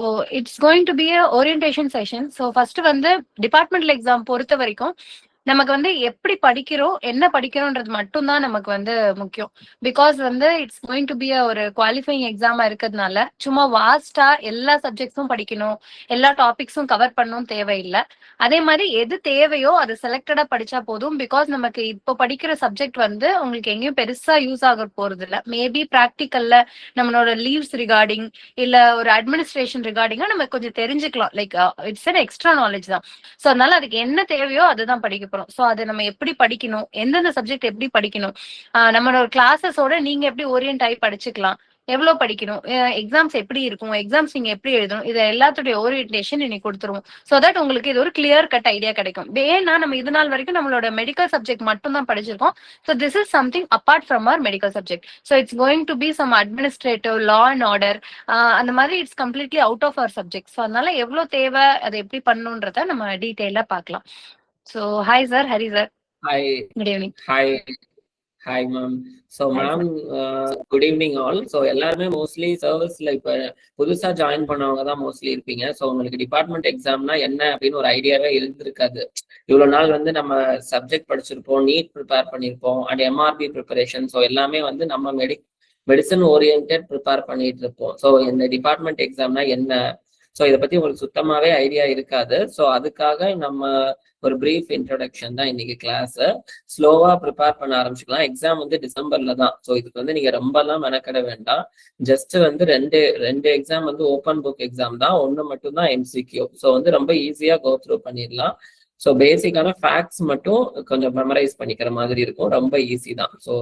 So it's going to be a orientation session. So first வந்து departmental exam பொறுத்த வரைக்கும் நமக்கு வந்து எப்படி படிக்கிறோம், என்ன படிக்கிறோன்றது மட்டும்தான் நமக்கு வந்து முக்கியம். பிகாஸ் வந்து இட்ஸ் கோயிங் டு பி ஒரு குவாலிஃபைங் எக்ஸாமா இருக்கிறதுனால சும்மா வாஸ்டா எல்லா சப்ஜெக்ட்ஸும் படிக்கணும், எல்லா டாபிக்ஸும் கவர் பண்ணணும் தேவையில்லை. அதே மாதிரி எது தேவையோ அது செலக்டடா படிச்சா போதும். பிகாஸ் நமக்கு இப்போ படிக்கிற சப்ஜெக்ட் வந்து உங்களுக்கு எங்கேயும் பெருசா யூஸ் ஆக போறது இல்லை. மேபி ப்ராக்டிக்கல்ல நம்மளோட லீவ்ஸ் ரிகார்டிங் இல்ல ஒரு அட்மினிஸ்ட்ரேஷன் ரிகார்டிங்கா நம்ம கொஞ்சம் தெரிஞ்சுக்கலாம். Like it's an extra knowledge தான். ஸோ அதனால அதுக்கு என்ன தேவையோ அதுதான் படிக்க போறோம். ஸோ அதை நம்ம எப்படி படிக்கணும், எந்தெந்த சப்ஜெக்ட் எப்படி படிக்கணும், நம்மளோட கிளாஸஸோட நீங்க எப்படி ஓரியன்ட் ஆகி படிச்சுக்கலாம், எவ்வளவு படிக்கணும், எக்ஸாம்ஸ் எப்படி இருக்கும், எக்ஸாம்ஸ் நீங்க எப்படி எழுதணும், இது எல்லாத்துடைய ஓரியன்டேஷன் இன்னைக்கு கொடுத்துருவோம். ஸோ தட் உங்களுக்கு இது ஒரு கிளியர் கட் ஐடியா கிடைக்கும். ஏன்னா நம்ம இது நாள் வரைக்கும் நம்மளோட மெடிக்கல் சப்ஜெக்ட் மட்டும் தான் படிச்சிருக்கோம். So this is something apart from our medical subject. So it's going to be some administrative, law and order, அந்த மாதிரி it's completely out of our subject. So அதனால எவ்வளவு தேவை, அதை எப்படி பண்ணணுன்றத நம்ம டீட்டெயிலா பார்க்கலாம். So, hi sir, Hari sir. Hi. Good evening. Hi ma'am. So ma'am, good evening all. So எல்லாருமே மோஸ்ட்லி சர்வீஸ்ல இப்ப புதுசா ஜாயின் பண்ணவங்க தான் மோஸ்ட்லி இருப்பீங்க. ஸோ உங்களுக்கு டிபார்ட்மெண்ட் எக்ஸாம்னா என்ன அப்படின்னு ஒரு ஐடியாவே இருந்திருக்காது. இவ்வளவு நாள் வந்து நம்ம சப்ஜெக்ட் படிச்சிருப்போம், நீட் ப்ரிப்பேர் பண்ணியிருப்போம், அண்ட் எம்ஆர்பி ப்ரிப்பரேஷன். ஸோ எல்லாமே வந்து நம்ம மெடிசன் ஓரியன்ட் ப்ரிப்பேர் பண்ணிட்டு இருப்போம். ஸோ இந்த டிபார்ட்மெண்ட் எக்ஸாம்னா என்ன, ஸோ இதை பத்தி உங்களுக்கு சுத்தமாவே ஐடியா இருக்காது. ஸோ அதுக்காக நம்ம ஒரு பிரீஃப் இன்ட்ரோடக்ஷன் தான் இன்னைக்கு கிளாஸ். ஸ்லோவா ப்ரிப்பேர் பண்ண ஆரம்பிச்சுக்கலாம். எக்ஸாம் வந்து டிசம்பர்ல தான். ஸோ இதுக்கு வந்து நீங்க ரொம்பலாம் மெனக்கட வேண்டாம். ஜஸ்ட் வந்து ரெண்டு எக்ஸாம் வந்து ஓப்பன் புக் எக்ஸாம் தான், ஒன்று மட்டும் தான் எம்சிக்யூ. ஸோ வந்து ரொம்ப ஈஸியா கோ த்ரூ பண்ணிடலாம். ஸோ பேசிக்கான ஃபேக்ட்ஸ் மட்டும் கொஞ்சம் மெமரைஸ் பண்ணிக்கிற மாதிரி இருக்கும், ரொம்ப ஈஸி தான். ஸோ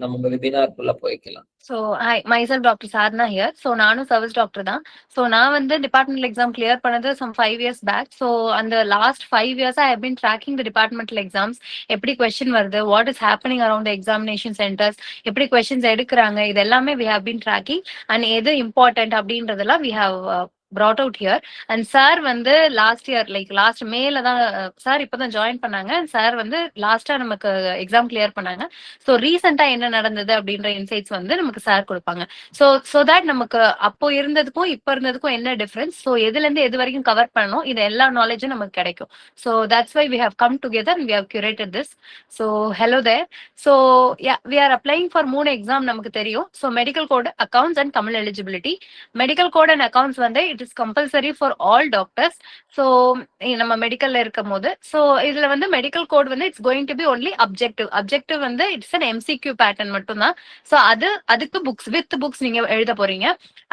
நம்ம வெபினார்க்குள்ள போய்க்கலாம். So, hi, myself Dr. Sadhana here. So, நானும் சர்வீஸ் டாக்டர் தான். ஸோ நான் வந்து டிபார்ட்மெண்டல் எக்ஸாம் கிளியர் பண்ணது some 5 years பேக். ஸோ அந்த last 5 years I have been tracking the departmental exams. எப்படி கொஸ்டின் வருது, what is happening around examination centres, எப்படி questions எடுக்கிறாங்க, இது எல்லாமே we have been tracking. And எது இம்பார்ட்டன்ட் அப்படின்றதெல்லாம் we have brought out here. And sir வந்து லாஸ்ட் இயர் லைக் லாஸ்ட் மேல தான் சார் இப்பதான் ஜாயின் பண்ணாங்க. சார் வந்து லாஸ்டா நமக்கு எக்ஸாம் கிளியர் பண்ணாங்க. ஸோ ரீசெண்டா என்ன நடந்தது அப்படின்ற இன்சைட்ஸ் வந்து நமக்கு சார் கொடுப்பாங்க. ஸோ தட் நமக்கு அப்போ இருந்ததுக்கும் இப்போ இருந்ததுக்கும் என்ன டிஃபரன்ஸ், ஸோ எதுல இருந்து எது வரைக்கும் கவர் பண்ணணும், இது எல்லா நாலேஜும் நமக்கு கிடைக்கும். So that's why we have come together and we have curated this. So hello there. So we are applying for 3 exam நமக்கு தெரியும். So medical code, accounts and Tamil eligibility. Medical code and accounts வந்து it is compulsory for all doctors. So நம்ம மெடிக்கல்ல இருக்கும் போது so இதுல வந்து medical code வந்து it's going to be only objective வந்து இட்ஸ் அன் எம்சிக்யூ பேட்டர்ன் மட்டும் தான். ஸோ அதுக்கு புக்ஸ் வித் புக்ஸ் நீங்க எழுத போறீங்க.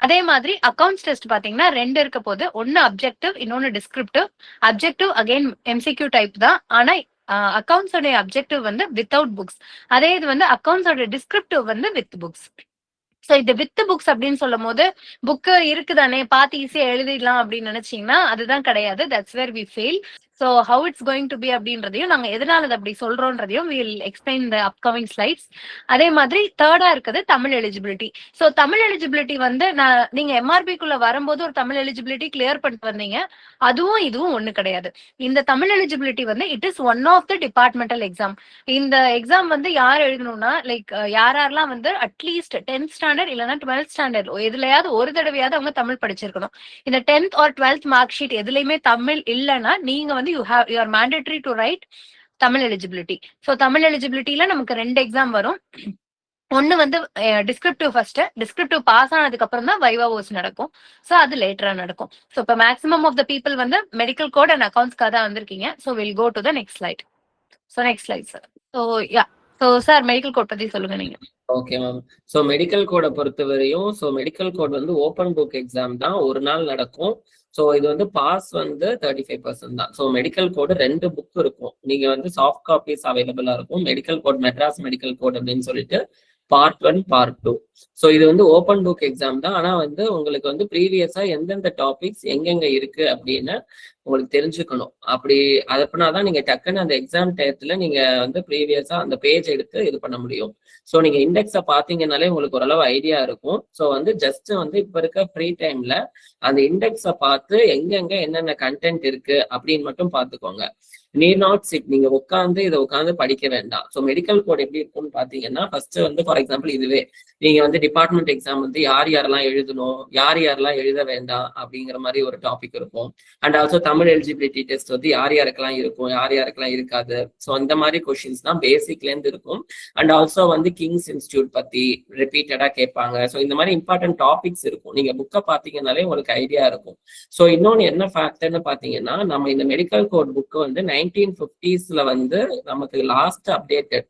அதே மாதிரி அக்கௌண்ட்ஸ் டெஸ்ட் பாத்தீங்கன்னா 2 இருக்க போது, ஒன்னு அப்ஜெக்டிவ், இன்னொன்னு descriptive. Objective again MCQ type தான், ஆனா அக்கௌண்ட்ஸ் உடைய அப்ஜெக்டிவ் வந்து வித்தவுட் புக்ஸ். அதே இது வந்து அக்கௌண்ட்ஸ் உடைய டிஸ்கிரிப்டிவ் வந்து வித் புக்ஸ். ஸோ இது வித் புக்ஸ் அப்படின்னு சொல்லும் போது புக்கு இருக்குதானே பார்த்து ஈஸியா எழுதிடலாம் அப்படின்னு நினைச்சீங்கன்னா அதுதான் கிடையாது. That's where we fail. So how it's going to be அப்படின்றதையும் நாங்க எதனால அது அப்படி சொல்றோன்றதையும் will explain the upcoming slides. அதே மாதிரி தேர்டா இருக்குது Tamil eligibility. So Tamil eligibility வந்து நீங்க எம்ஆர்பிக்குள்ள வரும்போது ஒரு தமிழ் எலிஜிபிலிட்டி கிளியர் பண்ணிட்டு வந்தீங்க, அதுவும் இதுவும் ஒண்ணு கிடையாது. இந்த தமிழ் எலிஜிபிலிட்டி வந்து it is one of the departmental exam. இந்த எக்ஸாம் வந்து யார் எழுதணும்னா லைக் யாரெல்லாம் வந்து அட்லீஸ்ட் 10th ஸ்டாண்டர்ட் இல்லைன்னா 12th ஸ்டாண்டர்ட் எதுலையாவது ஒரு தடவையாவது அவங்க தமிழ் படிச்சிருக்கணும். இந்த 10th or 12th mark sheet எதுலையுமே தமிழ் இல்லைன்னா நீங்க வந்து you are mandatory to write Tamil eligibility. So Tamil எலிஜிபிலிட்டியில நமக்கு 2 எக்ஸாம் வரும். ஒன்னு வந்து டிஸ்கிரிப்டிவ் ஃபர்ஸ்ட், டிஸ்கிரிப்டிவ் பாஸ் ஆனதுக்கு அப்புறம் தான் வைவா ஓஸ் நடக்கும். ஸோ அது லேட்டரா நடக்கும். ஸோ இப்போ மேக்ஸிமம் ஆஃப் த பீப்புள் வந்து மெடிக்கல் கோட் அண்ட் அக்கௌண்ட்ஸ்க்காக தான் வந்திருக்கீங்க. So will go to the next slide. So next slide sir. So sir medical code பத்தி சொல்லுங்க நீங்க. Okay ma'am. ஸோ மெடிக்கல் கோடை பொறுத்தவரையும் ஸோ மெடிக்கல் கோட் வந்து ஓப்பன் புக் எக்ஸாம் தான், ஒரு நாள் நடக்கும். ஸோ இது வந்து பாஸ் வந்து 35% தான். ஸோ மெடிக்கல் கோடு 2 புக் இருக்கும். நீங்க வந்து சாஃப்ட் காப்பீஸ் அவைலபிளா இருக்கும். Medical code, Madras medical code அப்படின்னு சொல்லிட்டு பார்ட் 1 பார்ட் 2. ஸோ இது வந்து ஓப்பன் புக் எக்ஸாம் தான். ஆனா வந்து உங்களுக்கு வந்து ப்ரீவியஸா எந்தெந்த டாபிக்ஸ் எங்கெங்க இருக்கு அப்படின்னு உங்களுக்கு தெரிஞ்சுக்கணும். அப்படி அப்படின்னாதான் நீங்க டக்குன்னு அந்த எக்ஸாம் டயத்துல நீங்க வந்து ப்ரீவியஸா அந்த பேஜ் எடுத்து இது பண்ண முடியும். ஸோ நீங்க இண்டெக்ஸை பார்த்தீங்கன்னாலே உங்களுக்கு ஓரளவு ஐடியா இருக்கும். ஸோ வந்து ஜஸ்ட் வந்து இப்ப இருக்க ஃப்ரீ டைம்ல அந்த இண்டெக்ஸை பார்த்து எங்கெங்க என்னென்ன கண்டென்ட் இருக்கு அப்படின்னு மட்டும் பார்த்துக்கோங்க. நீட் நாட் சிட், நீங்க இதை உட்காந்து படிக்க வேண்டாம். ஸோ மெடிக்கல் கோட் எப்படி இருக்கும்னு பாத்தீங்கன்னா, ஃபர்ஸ்ட் வந்து ஃபார் எக்ஸாம்பிள் இதுவே நீங்க வந்து டிபார்ட்மெண்ட் எக்ஸாம் வந்து யார் யாரெல்லாம் எழுதணும், யார் யாரெல்லாம் எழுத வேண்டாம் அப்படிங்கிற மாதிரி ஒரு டாபிக் இருக்கும். And also Tamil eligibility test வந்து யார் யாருக்கெல்லாம் இருக்கும், யார் யாருக்கெல்லாம் இருக்காது. ஸோ அந்த மாதிரி கொஸ்டின்ஸ் தான் பேசிக்ல இருந்து இருக்கும். அண்ட் ஆல்சோ வந்து கிங்ஸ் இன்ஸ்டியூட் பத்தி ரிப்பீட்டடா கேட்பாங்க. ஸோ இந்த மாதிரி இம்பார்ட்டன்ட் டாபிக்ஸ் இருக்கும். நீங்க புக்கை பாத்தீங்கன்னாலே உங்களுக்கு ஐடியா இருக்கும். ஸோ இன்னொன்னு என்ன ஃபேக்டர்னு பாத்தீங்கன்னா, நம்ம இந்த மெடிக்கல் கோட் புக்கு வந்து 1950s வந்து நமக்கு லாஸ்ட் அப்டேட்டட்.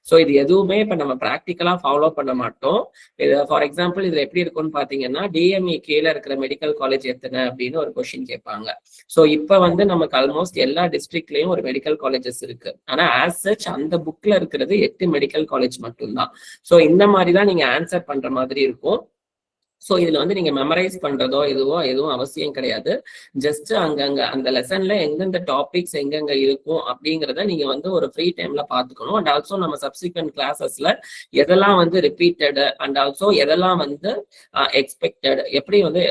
ஸோ இது எதுவுமே இப்ப நம்ம ப்ராக்டிக்கலா ஃபாலோ பண்ண மாட்டோம். இது ஃபார் எக்ஸாம்பிள் இதுல எப்படி இருக்கும்னு பாத்தீங்கன்னா, டிஎம்இ கீழே இருக்கிற மெடிக்கல் காலேஜ் எத்தனை அப்படின்னு ஒரு கொஸ்டின் கேட்பாங்க. ஸோ இப்ப வந்து நமக்கு ஆல்மோஸ்ட் எல்லா டிஸ்ட்ரிக்ட்லயும் ஒரு மெடிக்கல் காலேஜஸ் இருக்கு. ஆனா ஆஸ் சச் அந்த புக்ல இருக்கிறது 8 மெடிக்கல் காலேஜ் மட்டும்தான். ஸோ இந்த மாதிரி தான் நீங்க ஆன்சர் பண்ற மாதிரி இருக்கும். ஸோ இதுல வந்து நீங்க மெமரைஸ் பண்றதோ எதுவும் அவசியம் கிடையாது. ஜஸ்ட் அங்கங்க அந்த லெசன்ல எந்தெந்த டாபிக்ஸ் எங்கெங்க இருக்கும் அப்படிங்கிறத நீங்க வந்து ஒரு ஃப்ரீ டைம்ல பாத்துக்கணும். அண்ட் ஆல்சோ நம்ம சப்சிக்வெண்ட் கிளாஸஸ்ல எதெல்லாம் வந்து ரிப்பீட்டட் அண்ட் ஆல்சோ எதெல்லாம் வந்து எக்ஸ்பெக்டட், எப்படி வந்து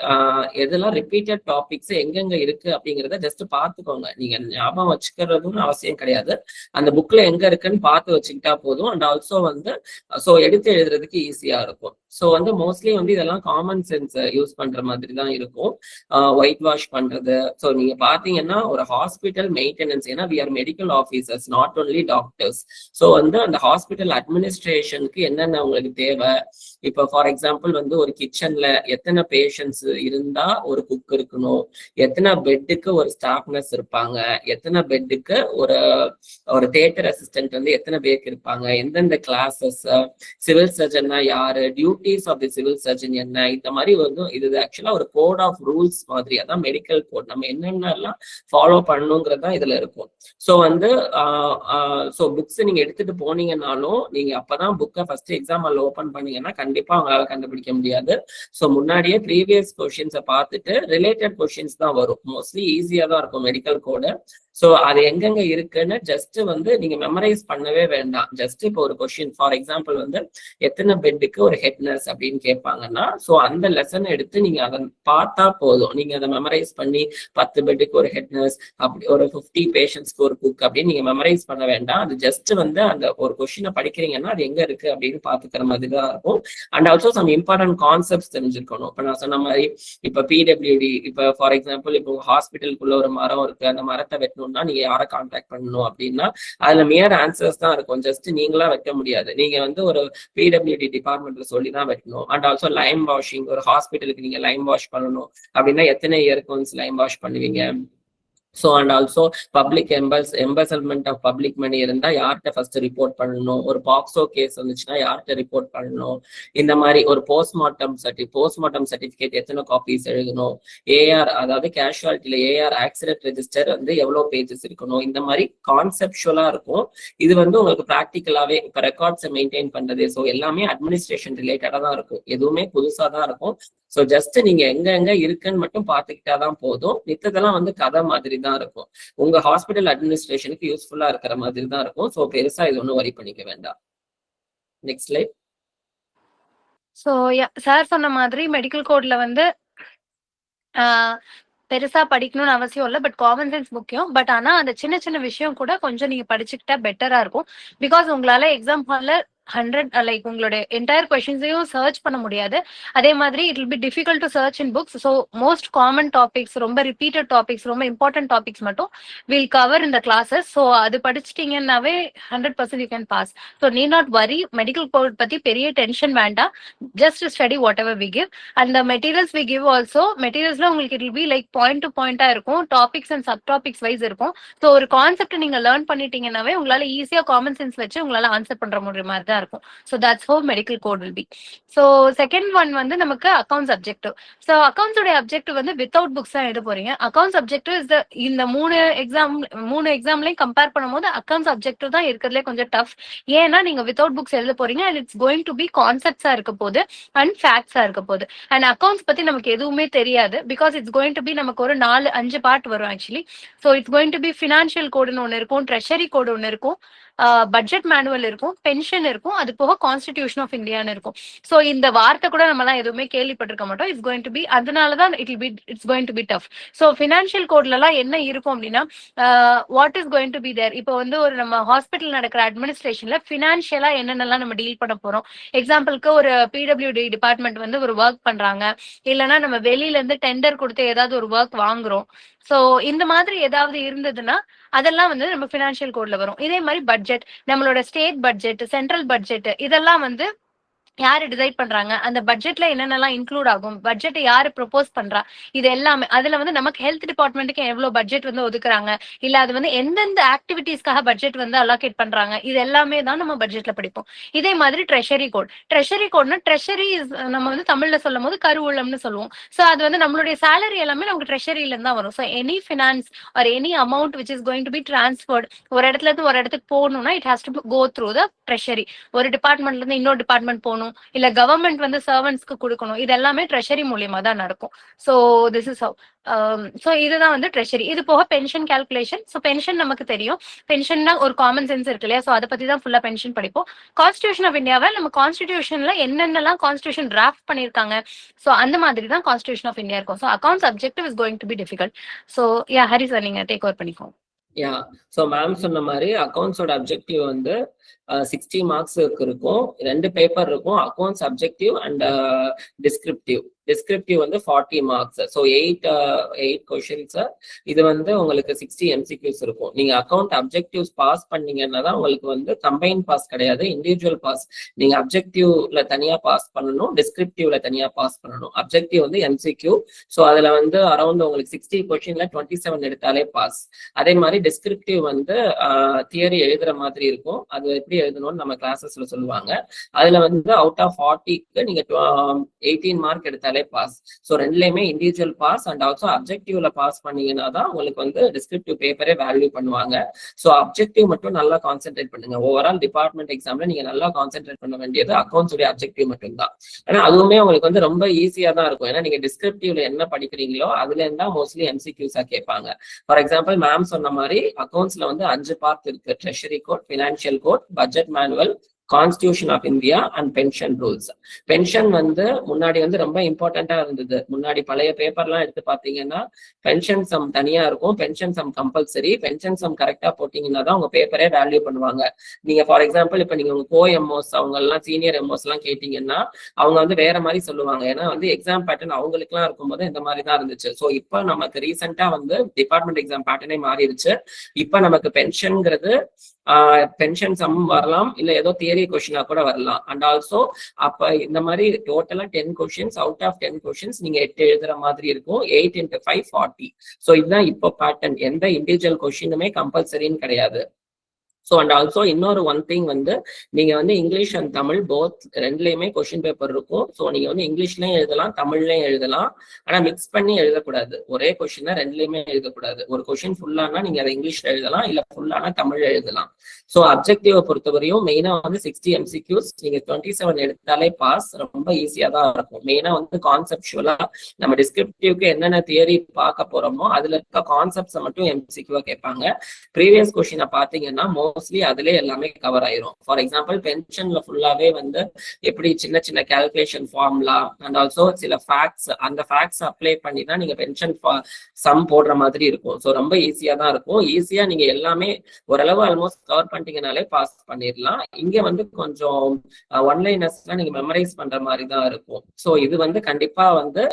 எதெல்லாம் ரிப்பீட்டட் டாபிக்ஸ் எங்கெங்க இருக்கு அப்படிங்கிறத ஜஸ்ட் பாத்துக்கோங்க. நீங்க ஞாபகம் வச்சுக்கிறதும் அவசியம் கிடையாது. அந்த புக்ல எங்க இருக்குன்னு பார்த்து வச்சுக்கிட்டா போதும். அண்ட் ஆல்சோ வந்து ஸோ எடுத்து எழுதுறதுக்கு ஈஸியா இருக்கும். ஸோ வந்து மோஸ்ட்லி வந்து இதெல்லாம் காமன் சென்ஸ் யூஸ் பண்ற மாதிரி தான் இருக்கும். ஒயிட் வாஷ் பண்றது. ஸோ நீங்க பாத்தீங்கன்னா ஒரு ஹாஸ்பிட்டல் மெயின்டெனன்ஸ், ஏன்னா we are medical officers, not only doctors. So வந்து அந்த ஹாஸ்பிட்டல் அட்மினிஸ்ட்ரேஷனுக்கு என்னென்ன உங்களுக்கு தேவை, இப்போ ஃபார் எக்ஸாம்பிள் வந்து ஒரு கிச்சன்ல எத்தனை பேஷண்ட்ஸ் இருந்தா ஒரு குக் இருக்கணும், எத்தனை பெட்டுக்கு ஒரு ஸ்டாஃப் நர்ஸ் இருப்பாங்க, எத்தனை பெட்டுக்கு ஒரு தியேட்டர் அசிஸ்டன்ட் வந்து எத்தனை பேருக்கு இருப்பாங்க, எந்தெந்த கிளாஸஸ், சிவில் சர்ஜன்னா யாரு, duties of the civil surgeon என்ன, இந்த மாதிரி வந்து இது ஆக்சுவலா ஒரு கோட் ஆஃப் ரூல்ஸ் மாதிரி. அதான் மெடிக்கல் கோட். நம்ம என்னென்னலாம் ஃபாலோ பண்ணணுங்கிறது தான் இதுல இருக்கும். ஸோ வந்து புக்ஸ் நீங்க எடுத்துட்டு போனீங்கன்னாலும் நீங்க அப்பதான் புக்கை ஃபர்ஸ்ட் எக்ஸாம் ஹால் ஓபன் பண்ணீங்கன்னா கண்டிப்பா அவங்களால கண்டுபிடிக்க முடியாது. ஸோ முன்னாடியே ப்ரீவியஸ் கொஸ்டின்ஸை பார்த்துட்டு ரிலேட்டட் கொஸ்டின்ஸ் தான் வரும். மோஸ்ட்லி ஈஸியா தான் இருக்கும் மெடிக்கல் கோடு. ஸோ அது எங்கெங்க இருக்குன்னு ஜஸ்ட் வந்து நீங்க மெமரைஸ் பண்ணவே வேண்டாம். ஜஸ்ட் இப்போ ஒரு கொஸ்டின் ஃபார் எக்ஸாம்பிள் வந்து எத்தனை பெட்டுக்கு ஒரு ஹெட் நர்ஸ் அப்படின்னு கேட்பாங்கன்னா, ஸோ அந்த லெசன் எடுத்து நீங்க அதை பார்த்தா போதும். நீங்க அதை மெமரைஸ் பண்ணி 10 பெட்டுக்கு ஒரு ஹெட் நர்ஸ், அப்படி ஒரு 50 பேஷண்ட்ஸ்க்கு ஒரு குக் அப்படின்னு நீங்க மெமரைஸ் பண்ண வேண்டாம். அது ஜஸ்ட் வந்து அந்த ஒரு கொஸ்டினை படிக்கிறீங்கன்னா அது எங்க இருக்கு அப்படின்னு பாத்துக்கிற மாதிரி தான் இருக்கும். And also some important concepts தெரிஞ்சிருக்கணும். இப்போ நான் சொன்ன மாதிரி இப்போ பிடபிள்யூடி, இப்போ ஃபார் எக்ஸாம்பிள் இப்போ ஹாஸ்பிட்டலுக்குள்ள ஒரு மரம் இருக்கு, அந்த மரத்தை வெட்டணும்னா நீங்க யாரை கான்டாக்ட் பண்ணணும் அப்படின்னா அதுல மியர் ஆன்சர்ஸ் தான் இருக்கும். ஜஸ்ட் நீங்களா வைக்க முடியாது. நீங்க வந்து ஒரு பிடபிள்யூடி டிபார்ட்மெண்ட்ல சொல்லி தான் வைக்கணும். அண்ட் ஆல்சோ லைம் வாஷிங், ஒரு ஹாஸ்பிட்டலுக்கு நீங்க லைம் வாஷ் பண்ணணும் அப்படின்னா எத்தனை இயருக்கு ஒன்ஸ் லைம் வாஷ் பண்ணுவீங்க. So and also public embezzlement of public money இருந்தா யார்கிட்ட ஃபர்ஸ்ட் ரிப்போர்ட் பண்ணணும், ஒரு பாக்ஸோ கேஸ் வந்துச்சுன்னா யார்கிட்ட ரிப்போர்ட் பண்ணணும், இந்த மாதிரி ஒரு போஸ்ட்மார்ட்டம் சர்டிஃபிகேட் எத்தனை காப்பீஸ் எழுதணும், ஏஆர் அதாவது கேஷுவாலிட்டியில ஏஆர் ஆக்சிடென்ட் ரெஜிஸ்டர் வந்து எவ்வளவு பேஜஸ் இருக்கணும், இந்த மாதிரி கான்செப்சுவலா இருக்கும். இது வந்து உங்களுக்கு ப்ராக்டிக்கலாவே இப்போ ரெக்கார்ட்ஸை மெயின்டைன் பண்றது, ஸோ எல்லாமே அட்மினிஸ்ட்ரேஷன் ரிலேட்டடா தான் இருக்கும். எதுவுமே புதுசா தான் இருக்கும். ஸோ ஜஸ்ட் நீங்க எங்க இருக்குன்னு மட்டும் பார்த்துக்கிட்டாதான் போதும். மித்ததெல்லாம் வந்து கதை மாதிரி தான் இருக்கும். உங்க ஹாஸ்பிட்டல் அட்மினிஸ்ட்ரேஷனுக்கு யூஸ்ஃபுல்லா இருக்கிற மாதிரி தான் இருக்கும். ஸோ பெருசா இது ஒன்றும் வரி பண்ணிக்க வேண்டாம். Next slide. ஸோ சார் சொன்ன மாதிரி மெடிக்கல் கோட்ல வந்து பெருசா படிக்கணும்னு அவசியம் இல்லை, பட் காமன் சென்ஸ் முக்கியம். பட் ஆனா அந்த சின்ன சின்ன விஷயம் கூட கொஞ்சம் நீங்க படிச்சுக்கிட்டா பெட்டரா இருக்கும். பிகாஸ் உங்களால எக்ஸாம் ஹால்ல 100 லைக் உங்களோட என்டையர் கொஸ்டின்ஸையும் சர்ச் பண்ண முடியாது. அதே மாதிரி it will be difficult to search in books. So most common topics, ரொம்ப ரிப்பீட்டட் டாபிக்ஸ், ரொம்ப இம்பார்ட்டன்ட் டாபிக்ஸ் மட்டும் வில் கவர் இந்த கிளாஸஸ். ஸோ அது படிச்சிட்டீங்கன்னாவே 100% you can pass. So need not worry. Medical code பத்தி பெரிய டென்ஷன் வேண்டாம். Just study whatever we give. And the materials we give also, மெட்டீரியல்ஸ்ல உங்களுக்கு it will be like point to பாயிண்டா இருக்கும். Topics and sub topics wise இருக்கும். So ஒரு concept நீங்க லேர்ன் பண்ணிட்டீங்கன்னாவே உங்களால ஈஸியா காமன் சென்ஸ் வச்சு உங்களால ஆன்சர் பண்ற மாதிரி தான் தான் இருக்கும். So that's how medical code will be. So second one வந்து நமக்கு அக்கௌண்ட்ஸ் அப்ஜெக்டிவ். ஸோ அக்கௌண்ட்ஸோட அப்ஜெக்டிவ் வந்து வித்தவுட் புக்ஸ் தான் எழுத போறீங்க. அக்கௌண்ட்ஸ் அப்ஜெக்டிவ் இஸ் இந்த மூணு எக்ஸாம்லையும் கம்பேர் பண்ணும்போது அக்கௌண்ட்ஸ் அப்ஜெக்டிவ் தான் இருக்கிறதுலே கொஞ்சம் டஃப். ஏன்னா நீங்க வித்தவுட் புக்ஸ் எழுத போறீங்க and it's going to be கான்செப்ட்ஸா இருக்க போது அண்ட் ஃபேக்ட்ஸா இருக்க போது. அண்ட் அக்கௌண்ட்ஸ் பத்தி நமக்கு எதுவுமே தெரியாது because it's going to be நமக்கு ஒரு 4-5 பார்ட் வரும் actually. So it's going to be financial கோடுன்னு ஒன்று இருக்கும், ட்ரெஷரி கோடு ஒன்று இருக்கும், பட்ஜெட் மேனுவல் இருக்கும், பென்ஷன் இருக்கும், அது போக கான்ஸ்டிடியூஷன் ஆஃப் இந்தியான்னு இருக்கும். ஸோ இந்த வார்த்தை கூட நம்ம எல்லாம் எதுவுமே கேள்விப்பட்டிருக்க மாட்டோம். இட்ஸ் கோயிங் டு பி, அதனாலதான் it's going to be tough. So financial கோட்ல எல்லாம் என்ன இருக்கும் அப்படின்னா what is going to be there. இப்போ வந்து ஒரு நம்ம ஹாஸ்பிட்டல் நடக்கிற அட்மினிஸ்ட்ரேஷன்ல ஃபினான்ஷியலா என்னென்னலாம் நம்ம டீல் பண்ண போறோம். எக்ஸாம்பிளுக்கு ஒரு பிடபிள்யூடி டிபார்ட்மெண்ட் வந்து ஒரு ஒர்க் பண்றாங்க, இல்லைன்னா நம்ம வெளியில இருந்து டெண்டர் கொடுத்து ஏதாவது ஒரு ஒர்க் வாங்குறோம். ஸோ இந்த மாதிரி ஏதாவது இருந்ததுன்னா அதெல்லாம் வந்து நம்ம ஃபினான்ஷியல் கோட்ல வரும். இதே மாதிரி பட்ஜெட், நம்மளோட ஸ்டேட் பட்ஜெட், சென்ட்ரல் பட்ஜெட், இதெல்லாம் வந்து யாரு டிசைட் பண்றாங்க, அந்த பட்ஜெட்ல என்னென்னலாம் இன்க்ளூட் ஆகும், பட்ஜெட் யாரு ப்ரொபோஸ் பண்றா, இது எல்லாமே. அதுல வந்து நமக்கு ஹெல்த் டிபார்ட்மெண்ட்டுக்கு எவ்வளவு பட்ஜெட் வந்து ஒதுக்குறாங்க, இல்ல அது வந்து எந்தெந்த ஆக்டிவிட்டீஸ்க்காக பட்ஜெட் வந்து அலோகேட் பண்றாங்க, இது எல்லாமே தான் நம்ம பட்ஜெட்ல படிப்போம். இதே மாதிரி ட்ரெஷரி கோட்னா ட்ரெஷரி நம்ம வந்து தமிழ்ல சொல்லும் போது கருவூலம்னு சொல்லுவோம். ஸோ அது வந்து நம்மளுடைய சேலரி எல்லாமே நமக்கு ட்ரெஷரியில இருந்து தான் வரும். So any finance or any amount which is going to be transferred, ஒரு இடத்துல இருந்து ஒரு இடத்துக்கு போகணும்னா it has to go through the treasury. ஒரு டிபார்ட்மெண்ட்ல இருந்து இன்னொரு டிபார்ட்மெண்ட் போகணும், இல்ல கவர்மெண்ட் வந்து சர்வன்ட்ஸ்க்கு கொடுக்கணும், இது எல்லாமே ட்ரெஷரி மூலியமா தான் நடக்கும். So this is how. So இதுதான் வந்து ட்ரெஷரி. இது போக பென்ஷன் கால்குலேஷன். ஸோ பென்ஷன் நமக்கு தெரியும், பென்ஷன்னா ஒரு காமன் சென்ஸ் இருக்கு இல்லையா. ஸோ அதை பத்தி தான் ஃபுல்லா பென்ஷன் படிப்போம். கான்ஸ்டிடியூஷன் ஆஃப் இந்தியாவை நம்ம கான்ஸ்டிடியூஷன்ல என்னென்னலாம் கான்ஸ்டிடியூஷன் டிராஃப்ட் பண்ணிருக்காங்க, ஸோ அந்த மாதிரி தான் கான்ஸ்டிடியூஷன் ஆஃப் இந்தியா இருக்கும். So accounts objective is going to be difficult. So yeah Hari sir, நீங்க டேக் ஓவர் பண்ணிக்கோங்க. யா, ஸோ மேம் சொன்ன மாதிரி அக்கௌண்ட்ஸோட அப்ஜெக்டிவ் வந்து 60 மார்க்ஸுக்கு இருக்கும். 2 பேப்பர் இருக்கும், அக்கௌண்ட்ஸ் அப்ஜெக்டிவ் அண்ட் டிஸ்கிரிப்டிவ் வந்து 40 மார்க்ஸ். So 8 questions. இது வந்து உங்களுக்கு 60 MCQs இருக்கும். நீங்க அக்கௌண்ட் அப்ஜெக்டிவ்ஸ் பாஸ் பண்ணீங்கன்னா தான் உங்களுக்கு வந்து கம்பைன் பாஸ் கிடையாது, இண்டிவிஜுவல் பாஸ். நீங்க அப்ஜெக்டிவ்ல தனியா பாஸ் பண்ணணும், டிஸ்கிரிப்டிவ்ல தனியா பாஸ் பண்ணணும். அப்ஜெக்டிவ் வந்து MCQ. ஸோ அதுல வந்து அரௌண்ட் உங்களுக்கு 60 கொஷின்ல 27 எடுத்தாலே பாஸ். அதே மாதிரி டிஸ்கிரிப்டிவ் வந்து தியரி எழுதுற மாதிரி இருக்கும். அது எப்படி எழுதணும்னு நம்ம கிளாஸஸ்ல சொல்லுவாங்க. அதுல வந்து அவுட் ஆஃப் 40க்கு நீங்க 18 மார்க் எடுத்தாலே பாஸ். ஸோ ரெண்டுலயுமே இண்டிவிஜுவல் பாஸ் அண்ட் ஆல்சோ அப்ஜெக்டிவ்ல பாஸ் பண்ணீங்கன்னா தான் உங்களுக்கு வந்து டிஸ்கிரிப்டிவ் பேப்பரே வேல்யூ பண்ணுவாங்க. ஸோ அப்ஜெக்டிவ் மட்டும் நல்லா கான்சென்ட்ரேட் பண்ணுங்க. ஓவரால் டிபார்ட்மெண்ட் எக்ஸாம்ல நீங்க நல்லா கான்சென்ட்ரேட் பண்ண வேண்டியது அக்கௌண்ட்ஸ் உடைய அப்ஜெக்டிவ் மட்டும் தான். ஆனா அதுவுமே உங்களுக்கு வந்து ரொம்ப ஈஸியா தான் இருக்கும். ஏன்னா நீங்க டிஸ்கிரிப்டிவ்ல என்ன படிக்கிறீங்களோ அதுல இருந்தா மோஸ்ட்லி MCQஸா கேட்பாங்க. ஃபார் எக்ஸாம்பிள் மேம் சொன்ன மாதிரி அக்கௌண்ட்ஸ்ல வந்து 5 பார்ட் இருக்கு. Treasury code, financial code, budget manual, constitution of India and pension rules. Pension வந்து முன்னாடி வந்து ரொம்ப இம்பார்ட்டண்டா இருந்தது. முன்னாடி பழைய பேப்பர்லாம் எடுத்து பாத்தீங்கன்னா பென்ஷன் சம் தனியா இருக்கும், pension sum compulsory. Pension sum கரெக்டா போட்டீங்கன்னா தான் உங்க பேப்பரே வேல்யூ பண்ணுவாங்க. நீங்க ஃபார் எக்ஸாம்பிள் இப்ப நீங்க உங்க கோஎம்ஓஸ் அவங்க எல்லாம் சீனியர் எம்ஓஸ் எல்லாம் கேட்டீங்கன்னா அவங்க வந்து வேற மாதிரி சொல்லுவாங்க. ஏன்னா வந்து எக்ஸாம் பேட்டர்ன் அவங்களுக்கு எல்லாம் இருக்கும்போது இந்த மாதிரி தான் இருந்துச்சு. ஸோ இப்ப நமக்கு ரீசெண்டா வந்து டிபார்ட்மெண்ட் எக்ஸாம் பேட்டர்னே மாறிடுச்சு. இப்ப நமக்கு பென்ஷன்ங்கிறது பென்ஷன் சம் வரலாம், இல்ல ஏதோ தியரி கொஸ்டினா கூட வரலாம். அண்ட் ஆல்சோ அப்ப இந்த மாதிரி டோட்டலா 10 கொஸ்டின்ஸ், அவுட் ஆஃப் 10 கொஸ்டின்ஸ் நீங்க 8 எழுதுற மாதிரி இருக்கும். 8 into 5 40. ஸோ இதுதான் இப்போ பேட்டர்ன். எந்த இண்டிவிஜுவல் கொஸ்டினுமே கம்பல்சரின்னு கிடையாது. ஸோ அண்ட் ஆல்சோ இன்னொரு ஒன் திங் வந்து நீங்க வந்து இங்கிலீஷ் அண்ட் தமிழ் போத் ரெண்டுலயுமே கொஸ்டின் பேப்பர் இருக்கும். ஸோ நீங்க வந்து இங்கிலீஷ்லயும் எழுதலாம், தமிழ்லயும் எழுதலாம். ஆனா மிக்ஸ் பண்ணி எழுதக்கூடாது. ஒரே கொஸ்டின் ரெண்டுலயுமே எழுதக்கூடாது. ஒரு கொஸ்டின் ஃபுல்லானா நீங்க அதை இங்கிலீஷ்ல எழுதலாம், இல்ல ஃபுல்லானா தமிழ்ல எழுதலாம். ஸோ அப்ஜெக்டிவ் பொறுத்தவரையும் மெயினா வந்து 60 MCQs. நீங்க 27 எடுத்தாலே பாஸ். ரொம்ப ஈஸியா தான் இருக்கும். மெயினா வந்து கான்செப்சுவலா நம்ம டிஸ்கிரிப்டிவ்க்கு என்னென்ன தியரி பார்க்க போறோமோ அதுல இருக்க கான்செப்ட்ஸை மட்டும் MCQ கேட்பாங்க. ப்ரீவியஸ் கொஸ்டினை பாத்தீங்கன்னா மோஸ்ட்லி அதுல எல்லாமே கவர் ஆயிரும். ஃபார் எக்ஸாம்பிள் பென்ஷன்ல ஃபுல்லாவே வந்து எப்படி சின்ன சின்ன கால்குலேஷன் ஃபார்முலா அண்ட் ஆல்சோ சில ஃபேக்ட்ஸ், அந்த ஃபேக்ட்ஸ் அப்ளை பண்ணி தான் நீங்க பென்ஷன் சம் போடுற மாதிரி இருக்கும். ஸோ ரொம்ப ஈஸியா தான் இருக்கும். ஈஸியா நீங்க எல்லாமே ஓரளவு ஆல்மோஸ்ட் கவர் பண்ணிட்டீங்கனாலே பாஸ் பண்ணிடலாம். இங்க வந்து கொஞ்சம் ஒன்லைனர்ஸ்லாம் நீங்க மெமரைஸ் பண்ற மாதிரி தான் இருக்கும். ஸோ இது வந்து கண்டிப்பா வந்து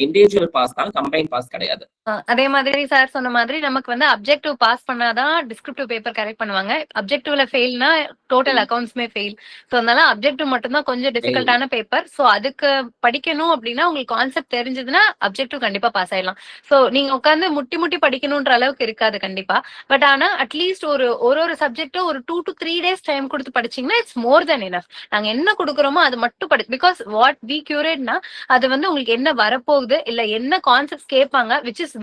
இண்டிவிஜுவல் பாஸ் தான், கம்பைன் பாஸ் கிடையாது. அதே மாதிரி சார் சொன்ன மாதிரி நமக்கு வந்து அப்ஜெக்டிவ் பாஸ் பண்ணாதான் டிஸ்கிரிப்டிவ் பேப்பர் கரெக்ட் பண்ணுவாங்க. பண்ணுவாங்க. அப்ஜெக்டிவ்ல ஃபெயில்னா டோட்டல் அக்கவுண்ட்ஸ்மே ஃபெயில். ஸோ அதனால அப்ஜெக்டிவ் மட்டும் தான் கொஞ்சம் டிஃபிகல்ட்டான பேப்பர். ஸோ அதுக்கு படிக்கணும் அப்படின்னா உங்களுக்கு கான்செப்ட் தெரிஞ்சதுன்னா அப்ஜெக்டிவ் கண்டிப்பா பாஸ் ஆயிடலாம். ஸோ நீங்க உட்காந்து முட்டி முட்டி படிக்கணும்ன்ற அளவுக்கு இருக்காது கண்டிப்பா. பட் ஆனா அட்லீஸ்ட் ஒரு சப்ஜெக்டும் ஒரு 2 to 3 days டைம் கொடுத்து படிச்சீங்கன்னா இட்ஸ் மோர் தென் எனஃப். நாங்க என்ன கொடுக்குறோமோ அது மட்டும் பிகாஸ் வாட் வி கியூரேட்னா அது வந்து உங்களுக்கு என்ன வரப்போகுது இல்ல என்ன கான்செப்ட்ஸ் கேட்பாங்க which is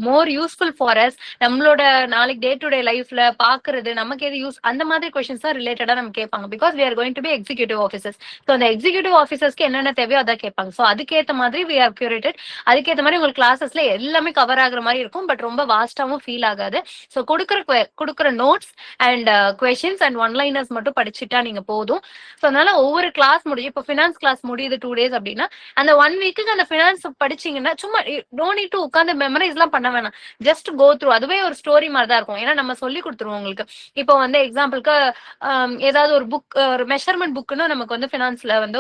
more useful for us. நம்மளோட நாளைக்கு டே டு டே லைஃப்ல பாக்குறது நமக்கு எது யூஸ் அந்த மாதிரி கொஸ்டின்ஸ் தான் ரிலேட்டடா நம்ம கேட்பாங்க. Because we are going to be executive officers. So அந்த எக்ஸிகூட்டிவ் ஆஃபீஸர்ஸ்க்கு என்னென்ன தேவையோ அதான் கேட்பாங்க. ஸோ அதுக்கேற்ற மாதிரி வி ஆர் கியூரேட்டட். அதுக்கேற்ற மாதிரி உங்களுக்கு கிளாஸஸ்ல எல்லாமே கவர் ஆகுற மாதிரி இருக்கும். பட் ரொம்ப வாஸ்டாவும் ஃபீல் ஆகாது. ஸோ கொடுக்குற notes and questions and one-liners மட்டும் படிச்சுட்டா நீங்க போதும். ஸோ அதனால ஒவ்வொரு கிளாஸ் முடியும். இப்போ ஃபினான்ஸ் கிளாஸ் முடியுது 2 days அப்படின்னா அந்த 1 week அந்த ஃபினான்ஸ் படிச்சீங்கன்னா சும்மா டோன்ட் நீட் டு உட்காந்து மெமரைஸ் எல்லாம் பண்ண வேணாம். Just go through. அதுவே ஒரு ஸ்டோரி மாதிரி தான் இருக்கும். ஏன்னா நம்ம சொல்லி கொடுத்துருவோம் உங்களுக்கு. இப்போ வந்து எக்ஸாம்பிளுக்கு ஏதாவது ஒரு புக் ஒரு மெஷர்மெண்ட் புக்னு நமக்கு வந்து ஃபினான்ஸ்ல வந்து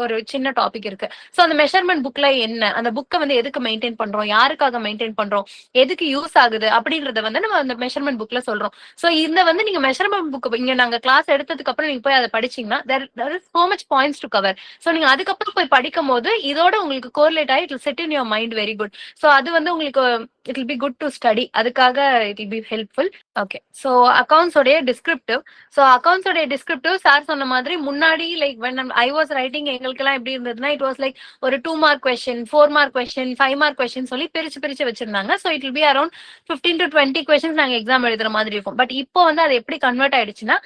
ஒரு சின்ன டாபிக் இருக்கு. ஸோ அந்த மெஷர்மெண்ட் புக்ல என்ன அந்த புக்கை வந்து எதுக்கு மெயின்டைன் பண்றோம், யாருக்காக மெயின்டைன் பண்றோம், எதுக்கு யூஸ் ஆகுது அப்படின்றத வந்து நம்ம அந்த மெஷர்மெண்ட் புக்ல சொல்றோம். ஸோ இந்த வந்து நீங்க மெஷர்மெண்ட் புக் இங்க நாங்க கிளாஸ் எடுத்ததுக்கு அப்புறம் நீங்க போய் அதை படிச்சீங்கன்னா there is so much points to cover. So நீங்க அதுக்கப்புறம் போய் படிக்கும் போது இதோட உங்களுக்கு கோரிலேட் ஆகி it will set in your mind very good. So அது வந்து உங்களுக்கு it will be good to study. அதுக்காக it will be helpful. Okay. So accounts உடைய டிஸ்கிரிப்டிவ். ஸோ அக்கௌண்ட்ஸ் உடைய டிஸ்கிரிப்டிவ் சார் சொன்ன மாதிரி முன்னாடி like when I was writing எங்களுக்கு எல்லாம் எப்படி இருந்ததுன்னா it was like ஒரு 2 mark question, 4 mark question, 5 mark question சொல்லி பிரிச்சு வச்சிருந்தாங்க. So it will be around 15 to 20 questions நாங்க எக்ஸாம் எழுதுற மாதிரி இருக்கும். பட் இப்போ வந்து அது எப்படி கன்வெர்ட் ஆயிடுச்சுன்னா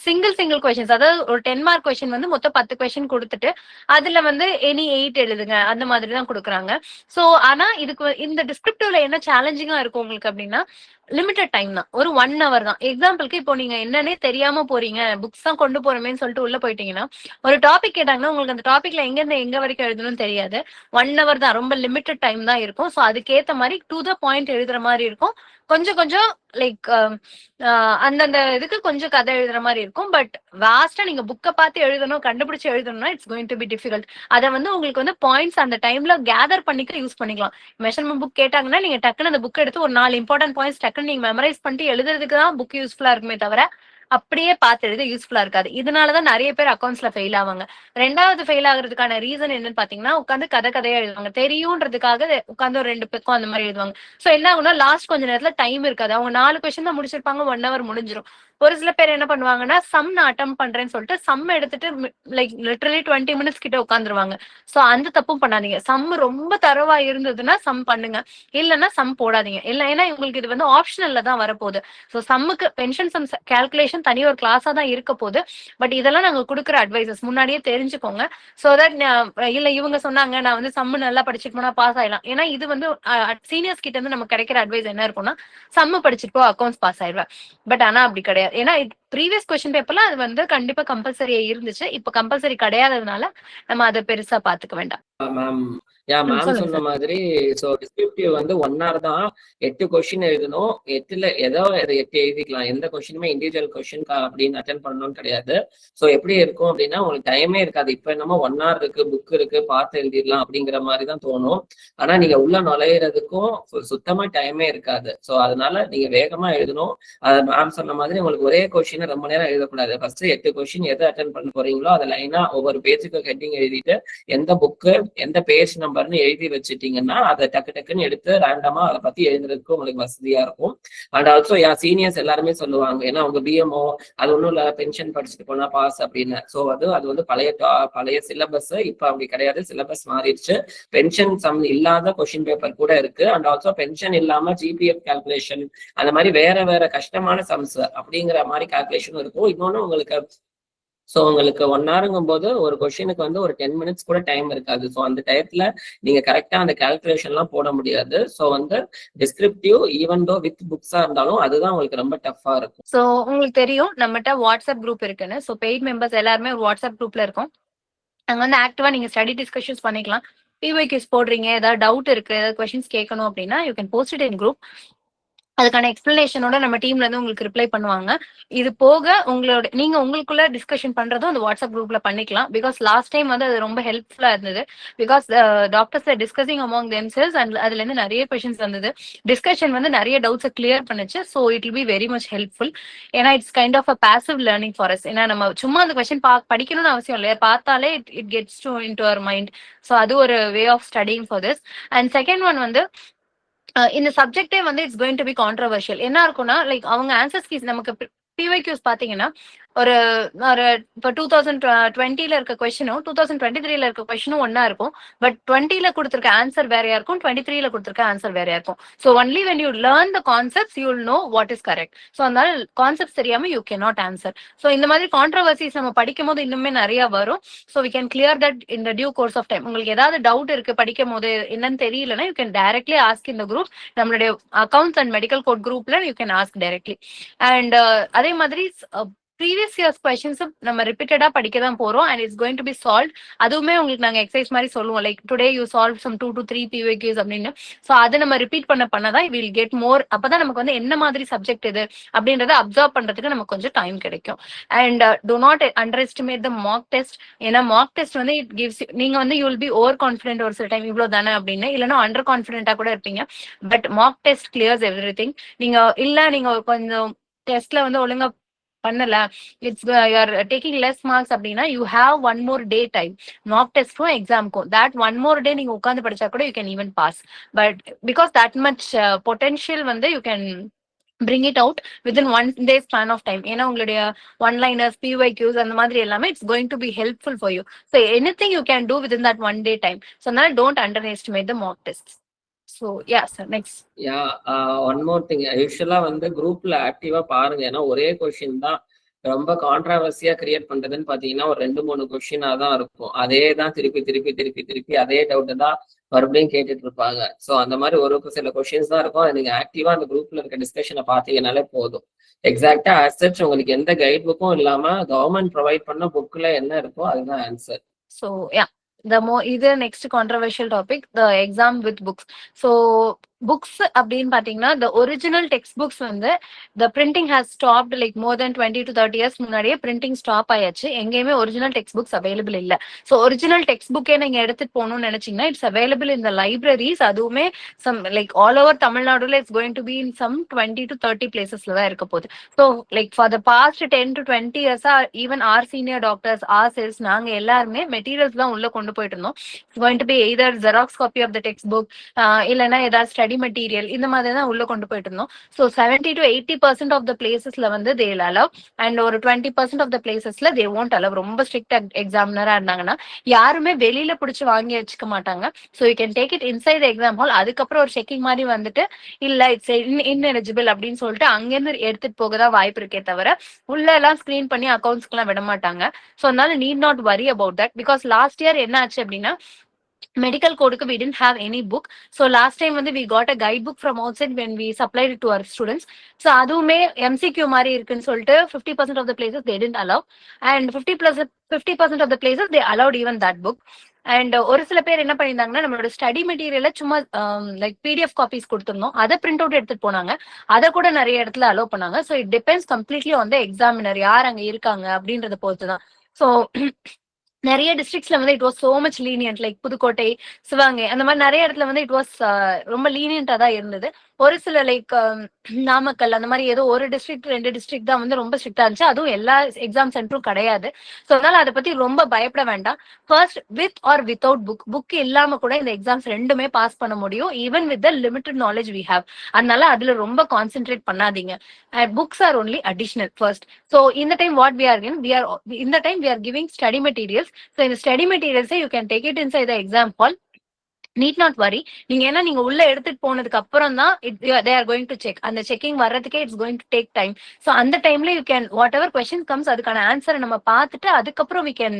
சிங்கிள் கொஸ்டின்ஸ், அதாவது ஒரு 10 mark question வந்து மொத்தம் 10 கொஸ்டின் கொடுத்துட்டு அதுல வந்து எனி 8 எழுதுங்க அந்த மாதிரி தான் கொடுக்குறாங்க. ஸோ ஆனா இதுக்கு இந்த டிஸ்கிரிப்டிவ்ல என்ன சேலஞ்சிங்கா இருக்கும் உங்களுக்கு அப்படின்னா லிமிடெட் டைம் தான். ஒரு 1 hour தான். எக்ஸாம்பிளுக்கு இப்போ நீங்க என்னன்னே தெரியாம போறீங்க, புக்ஸ் தான் கொண்டு போறோமேன்னு சொல்லிட்டு உள்ள போயிட்டீங்கன்னா ஒரு டாபிக் கேட்டாங்கன்னா உங்களுக்கு அந்த டாபிக்ல எங்க இருந்து எங்க வரைக்கும் எழுதணும்னு தெரியாது. 1 hour தான். ரொம்ப லிமிடெட் டைம் தான் இருக்கும். ஸோ அதுக்கேற்ற மாதிரி டு த பாயிண்ட் எழுதுற மாதிரி இருக்கும். கொஞ்சம் லைக் அந்தந்த இதுக்கு கொஞ்சம் கதை எழுதுற மாதிரி இருக்கும். பட் வாஸ்டா நீங்க புக்கை பார்த்து எழுதணும், கண்டுபிடிச்சு எழுதணும்னா it's going to be difficult. அதை வந்து உங்களுக்கு வந்து பாயிண்ட்ஸ் அந்த டைம்ல கேதர் பண்ணிக்க யூஸ் பண்ணிக்கலாம். மெஷர்மெண்ட் புக் கேட்டாங்கன்னா நீங்க டக்குன்னு அந்த புக் எடுத்து ஒரு 4 இம்பார்ட்டன்ட் பாயிண்ட்ஸ் டக்குன்னு நீங்க மெமரைஸ் பண்ணிட்டு எழுதுறதுக்கு தான் புக் யூஸ்ஃபுல்லா இருக்குமே தவிர அப்படியே பார்த்து எழுத யூஸ்ஃபுல்லா இருக்காது. இதனாலதான் நிறைய பேர் அக்கௌண்ட்ஸ்ல ஃபெயில் ஆவாங்க. ரெண்டாவது ஃபெயில் ஆகுறதுக்கான ரீசன் என்னன்னு பாத்தீங்கன்னா உட்காந்து கதையா எழுதுவாங்க. தெரியும்ன்றதுக்காக உட்காந்து ஒரு 2 பக்கம் அந்த மாதிரி எழுதுவாங்க. சோ என்ன ஆகும்னா லாஸ்ட் கொஞ்ச நேரத்துல டைம் இருக்காது. அவங்க 4 கொஸ்டின் தான் முடிச்சிருப்பாங்க. 1 hour முடிஞ்சிடும். ஒரு சில பேர் என்ன பண்ணுவாங்கன்னா சம் நான் அட்டம் பண்றேன்னு சொல்லிட்டு சம் எடுத்துட்டு லைக் லிட்டரலி 20 minutes கிட்ட உட்காந்துருவாங்க. சோ அந்த தப்பும் பண்ணாதீங்க. சம் ரொம்ப தரவா இருந்ததுன்னா சம் பண்ணுங்க, இல்லைன்னா சம் போடாதீங்க. இல்ல ஏன்னா உங்களுக்கு இது வந்து ஆப்ஷனல்ல தான் வரப்போகுது. சோ சம்முக்கு பென்ஷன் சம் கால்குலேஷன் தனி ஒரு கிளாஸா தான் இருக்க போகுது. பட் இதெல்லாம் நாங்க கொடுக்குற அட்வைசஸ் முன்னாடியே தெரிஞ்சுக்கோங்க. சோ தட் இல்ல இவங்க சொன்னாங்க நான் வந்து சம்மு நல்லா படிச்சுட்டு போனா பாஸ் ஆயிடலாம். ஏன்னா இது வந்து சீனியர்ஸ் கிட்ட இருந்து நமக்கு கிடைக்கிற அட்வைஸ் என்ன இருக்கும்னா சம்மு படிச்சுட்டு போ அக்கௌண்ட்ஸ் பாஸ் ஆயிடுவேன். பட் ஆனா அப்படி கிடையாது. ஏன்னா ப்ரீவியஸ் கொஸ்டின் பேப்பர்ல அது வந்து கண்டிப்பா கம்பல்சரியா இருந்துச்சு. இப்ப கம்பல்சரி கிடையாததுனால நம்ம அதை பெருசா பாத்துக்க வேண்டாம். மேம் சொன்ன மாதிரி சோ டிஸ்கிரிப்டிவ் வந்து 1 hour தான். 8 கொஸ்டின் எழுதணும். 8ல ஏதோ 8 எழுதிக்கலாம். எந்த கொஸ்டினுமே இண்டிவிஜுவல் கொஸ்டின் அப்படின்னு அட்டென்ட் பண்ணணும்னு கிடையாது. சோ எப்படி இருக்கும் அப்படின்னா உங்களுக்கு டைமே இருக்காது. இப்ப என்னமோ 1 hour இருக்கு, புக் இருக்கு, பார்த்து எழுதிடலாம் அப்படிங்கிற மாதிரி தான் தோணும். ஆனா நீங்க உள்ள நுழையிறதுக்கும் சுத்தமா டைமே இருக்காது. சோ அதனால நீங்க வேகமா எழுதணும். மேம் சொன்ன மாதிரி உங்களுக்கு ஒரே கொஸ்டின் ரொம்ப நேரம் எழுதக்கூடாது. ஃபர்ஸ்ட் 8 கொஸ்டின் எதை அட்டென்ட் பண்ண போறீங்களோ அதை லைனா ஒவ்வொரு பேஜுக்கு ஹெட்டிங் எழுதிட்டு எந்த புக்கு எந்த பேஜ் நம்பர்னு எழுதி வச்சுட்டீங்கன்னா அதை டக்குன்னு எடுத்து ரேண்டமா அதை பத்தி எழுதுறதுக்கு உங்களுக்கு வசதியா இருக்கும். அண்ட் ஆல்சோ சீனியர்ஸ் எல்லாருமே சொல்லுவாங்க, ஏன்னா அவங்க பிஎம்ஓ அது ஒன்றும் இல்ல பென்ஷன் படிச்சுட்டு போனா பாஸ் அப்படின்னு. ஸோ அது வந்து பழைய சிலபஸ். இப்ப அப்படி கிடையாது, சிலபஸ் மாறிடுச்சு. பென்ஷன் சம் இல்லாத கொஸ்டின் பேப்பர் கூட இருக்கு. அண்ட் ஆல்சோ பென்ஷன் இல்லாம ஜிபிஎஃப் கால்குலேஷன் அந்த மாதிரி வேற கஷ்டமான சம்ஸ் அப்படிங்கிற மாதிரி கால்குலேஷன் இருக்கும். இன்னொன்னு உங்களுக்கு ஸோ உங்களுக்கு 1 hourங்கும் போது ஒரு கொஸ்டினுக்கு வந்து ஒரு 10 minutes கூட டைம் இருக்காது. ஸோ அந்த டயத்துல நீங்க கரெக்டா அந்த கால்குலேஷன்லாம் போட முடியாது. ஸோ வந்து டிஸ்கிரிப்டிவ் ஈவன் தோ வித் புக்ஸா இருந்தாலும் அதுதான் உங்களுக்கு ரொம்ப டஃபா இருக்கும். ஸோ உங்களுக்கு தெரியும் நம்மகிட்ட வாட்ஸ்அப் குரூப் இருக்குன்னு. ஸோ பெய்ட் மெம்பர்ஸ் எல்லாருமே ஒரு வாட்ஸ்அப் குரூப்ல இருக்கோம். அங்க வந்து ஆக்டிவா நீங்க ஸ்டடி டிஸ்கஷன்ஸ் பண்ணிக்கலாம். பிஒய்கியூஸ் போடுறீங்க, ஏதாவது டவுட் இருக்கு, ஏதாவது கொஸ்டின்ஸ் கேட்கணும் அப்படின்னா you can post it in group. அதுக்கான எக்ஸ்பிளனேஷனோட நம்ம டீம்ல இருந்து உங்களுக்கு ரிப்ளை பண்ணுவாங்க. இது போக நீங்க உங்களுக்குள்ள டிஸ்கஷன் பண்றதும் அந்த வாட்ஸ்அப் குரூப்ல பண்ணிக்கலாம். பிகாஸ் லாஸ்ட் டைம் வந்து அது ரொம்ப ஹெல்ப்ஃபுல்லா இருந்தது. Because doctors discussing among themselves and அதுல இருந்து நிறைய கொஸ்டின்ஸ் வந்தது. டிஸ்கஷன் வந்து நிறைய டவுட்ஸை கிளியர் பண்ணுச்சு. So it will be very much helpful. ஏன்னா it's kind of a passive learning for us. ஏன்னா நம்ம சும்மா அந்த கொஸ்டின் படிக்கணும்னு அவசியம் இல்லையா, பார்த்தாலே it gets to into our mind. So அது ஒரு way of studying for this. And second one வந்து இந்த சப்ஜெக்டே வந்து it's going to be controversial. என்ன இருக்கும்னா லைக் அவங்க ஆன்சர்ஸ் கீஸ் நமக்கு பிஒய்க்யூஸ் பாத்தீங்கன்னா ஒரு ஒரு இப்போ 2020 இருக்க கொஸ்டினும் 2023 இருக்க கொஸ்டினும் ஒன்னா இருக்கும். பட் 20 கொடுத்திருக்க ஆன்சர் வேறையா இருக்கும், 23 கொடுத்திருக்க ஆன்சர் வேறையா இருக்கும். So only when you learn the concepts you will know what is correct. So அதனால கான்செப்ட்ஸ் தெரியாம you can not answer. So இந்த மாதிரி கான்ட்ரவர்சிஸ் நம்ம படிக்கும் போது இன்னுமே நிறைய வரும். So we can clear that in the due course of time. உங்களுக்கு ஏதாவது டவுட் இருக்கு படிக்கும் போது என்னன்னு தெரியலன்னா you can directly ask in the group. நம்மளுடைய அக்கௌண்ட்ஸ் அண்ட் மெடிக்கல் கோட் குரூப்ல you can ask directly. And அதே மாதிரி ப்ரீவியஸ் இயர்ஸ் கொஸ்டின்ஸ் நம்ம ரிப்பீட்டடா படிக்க தான் போறோம். And it's going to be solve. அதுவுமே உங்களுக்கு நாங்க எக்ஸசைஸ் மாதிரி சொல்லுவோம். Like today you solve some 2 to 3 PYQs அப்படின்னு. ஸோ அதை நம்ம ரிப்பீட் பண்ணதான் வில் கெட் மோர். அப்பதான் நமக்கு வந்து என்ன மாதிரி சப்ஜெக்ட் இது அப்படின்றத அப்சர்வ் பண்றதுக்கு நமக்கு கொஞ்சம் டைம் கிடைக்கும். And to not under estimate the mark test. ஏன்னா மார்க் டெஸ்ட் வந்து இட் கிவ்ஸ் நீங்க வந்து you will be over confident ஒரு சில டைம் இவ்வளவு தானே அப்படின்னு, இல்லைன்னா அண்டர் கான்ஃபிடென்ட்டா கூட இருப்பீங்க. But mark test clears everything. நீங்க கொஞ்சம் டெஸ்ட்ல வந்து ஒழுங்கா பண்ணல, it's you are taking less marks அப்படின்னா you have one more day time. Mark டெஸ்ட்க்கும் எக்ஸாமுக்கும் தட் ஒன் மோர் டே நீங்க உட்காந்து படிச்சா கூட you can even pass. But because that much potential வந்து you can bring it out within 1 day span of time. ஏன்னா உங்களுடைய ஒன் லைனர்ஸ் PYQs அந்த மாதிரி எல்லாமே it's going to be helpful for you. So anything you can do within that 1 day time. So அதனால don't underestimate the mark test. So yeah sir next. Yeah one more thing, யூஸ்வலா வந்து குரூப்ல ஆக்டிவா பாருங்க. ஏன்னா ஒரே question தான் ரொம்ப கான்ட்ராவர்சியா create பண்றதுன்னு பாத்தீங்கன்னா ஒரு 2-3 கொஸ்டினா தான் இருக்கும். அதே தான் திருப்பி திருப்பி திருப்பி திருப்பி அதே டவுட் தான் மறுபடியும் கேட்டுட்டு இருப்பாங்க. ஸோ அந்த மாதிரி ஒரு சில கொஸ்டின்ஸ் தான் இருக்கும். நீங்க ஆக்டிவா அந்த குரூப்ல இருக்க டிஸ்கஷனை பாத்தீங்கன்னாலே போதும். எக்ஸாக்டா ஆன்சர் உங்களுக்கு எந்த கைட் புக்கும் இல்லாம கவர்மெண்ட் ப்ரொவைட் பண்ண புக்ல என்ன இருக்கோ அதுதான் ஆன்சர். ஸோ யா இது next controversial topic, the exam with books. So books அப்படின்னு பாத்தீங்கன்னா the original textbooks வந்து the printing has stopped like more than 20 to 30 years முன்னாடியே printing ஸ்டாப் ஆயாச்சு. எங்கேயுமே ஒரிஜினல் டெக்ஸ்ட் புக்ஸ் அவைலபிள் இல்ல. ஸோ ஒரிஜினல் டெக்ஸ்ட் புக்கே நீங்க எடுத்துட்டு போகணும்னு நினைச்சீங்கன்னா it's available in the libraries. அதுவுமே சம் லைக் ஆல் ஓவர் தமிழ்நாடுல it's going to be in some 20 to 30 பிளேசஸ்ல தான் இருக்க போகுது. So like for the past 10 to 20 years even or senior doctors or sales நாங்க எல்லாருமே மெட்டீரியல்ஸ் தான் உள்ள கொண்டு போயிட்டு இருந்தோம். It's going to B either Xerox copy of the text book இல்லைன்னா ஏதாவது ஸ்டடி மெட்டீரியல் இந்த மாதிரி தான் உள்ள கொண்டு போயிட்டு இருந்தோம். ஸோ 70 to 80% ஆஃப் த பிளேசஸ்ல வந்து தே வில் அலவ் அண்ட் ஒரு 20% ஆஃப் த பிளேசஸ்ல தே ஒன்ட் அலவ். ரொம்ப ஸ்ட்ரிக்ட் எக்ஸாமினரா இருந்தாங்கன்னா யாருமே வெளியில பிடிச்சி வாங்கி வச்சுக்க மாட்டாங்க. So you can take it inside the exam hall. அதுக்கப்புறம் ஒரு செக்கிங் மாதிரி வந்துட்டு இல்ல இட்ஸ் இன்எலிஜிபிள் அப்படின்னு சொல்லிட்டு அங்கிருந்து எடுத்துட்டு போக தான் வாய்ப்பு இருக்கே தவிர உள்ள எல்லாம் ஸ்கிரீன் பண்ணி அக்கௌண்ட்ஸ்க்கு எல்லாம் விட மாட்டாங்க. ஸோ அதனால need not worry about that. Because last year என்ன ஆச்சு அப்படின்னா medical code we didn't have any book. So last time வந்து we got a guidebook from outside when we supplied it to our students. So அதுவுமே MCQ மாதிரி இருக்குன்னு சொல்லிட்டு 50% of the places they didn't allow and 50% of the places they allowed even that book. And ஒரு சில பேர் என்ன பண்ணியிருந்தாங்கன்னா நம்மளோட ஸ்டடி மெட்டீரியல சும்மா லைக் PDF காப்பீஸ் கொடுத்துருந்தோம், அதை பிரிண்ட் அவுட் எடுத்துட்டு போனாங்க. அதை கூட நிறைய இடத்துல அலோவ் பண்ணாங்க. So it depends completely on the examiner யார் அங்க இருக்காங்க அப்படின்றத பொறுத்து தான். ஸோ நிறைய டிஸ்ட்ரிக்ட்ஸ்ல வந்து it was so much lenient like Pudukkottai Sivaganga அந்த மாதிரி நிறைய இடத்துல வந்து இட் வாஸ் ரொம்ப லீனியன்டா தான் இருந்தது. ஒரு சில லைக் நாமக்கல் அந்த மாதிரி ஏதோ ஒரு டிஸ்ட்ரிக்ட் 2 டிஸ்ட்ரிக்ட் தான் வந்து ரொம்ப ஸ்ட்ரிக்டா இருந்துச்சு. அதுவும் எல்லா எக்ஸாம் சென்டரும் கிடையாது. ஸோ அதனால அதை பத்தி ரொம்ப பயப்பட வேண்டாம். First with or without book இல்லாம கூட இந்த எக்ஸாம்ஸ் ரெண்டுமே பாஸ் பண்ண முடியும் even with the limited knowledge we have. அதனால அதுல ரொம்ப கான்சென்ட்ரேட் பண்ணாதீங்க. Books are only additional first. So இந்த time what we are giving study materials. So in the study materials you can take it inside the exam hall. Need not worry. நீங்க ஏன்னா நீங்க உள்ள எடுத்துட்டு போனதுக்கு அப்புறம் தான் they are going to check. அந்த செக்கிங் வர்றதுக்கே it's going to take time. So அந்த டைம்ல you can whatever question comes அதுக்கான ஆன்சரை நம்ம பார்த்துட்டு அதுக்கப்புறம் we can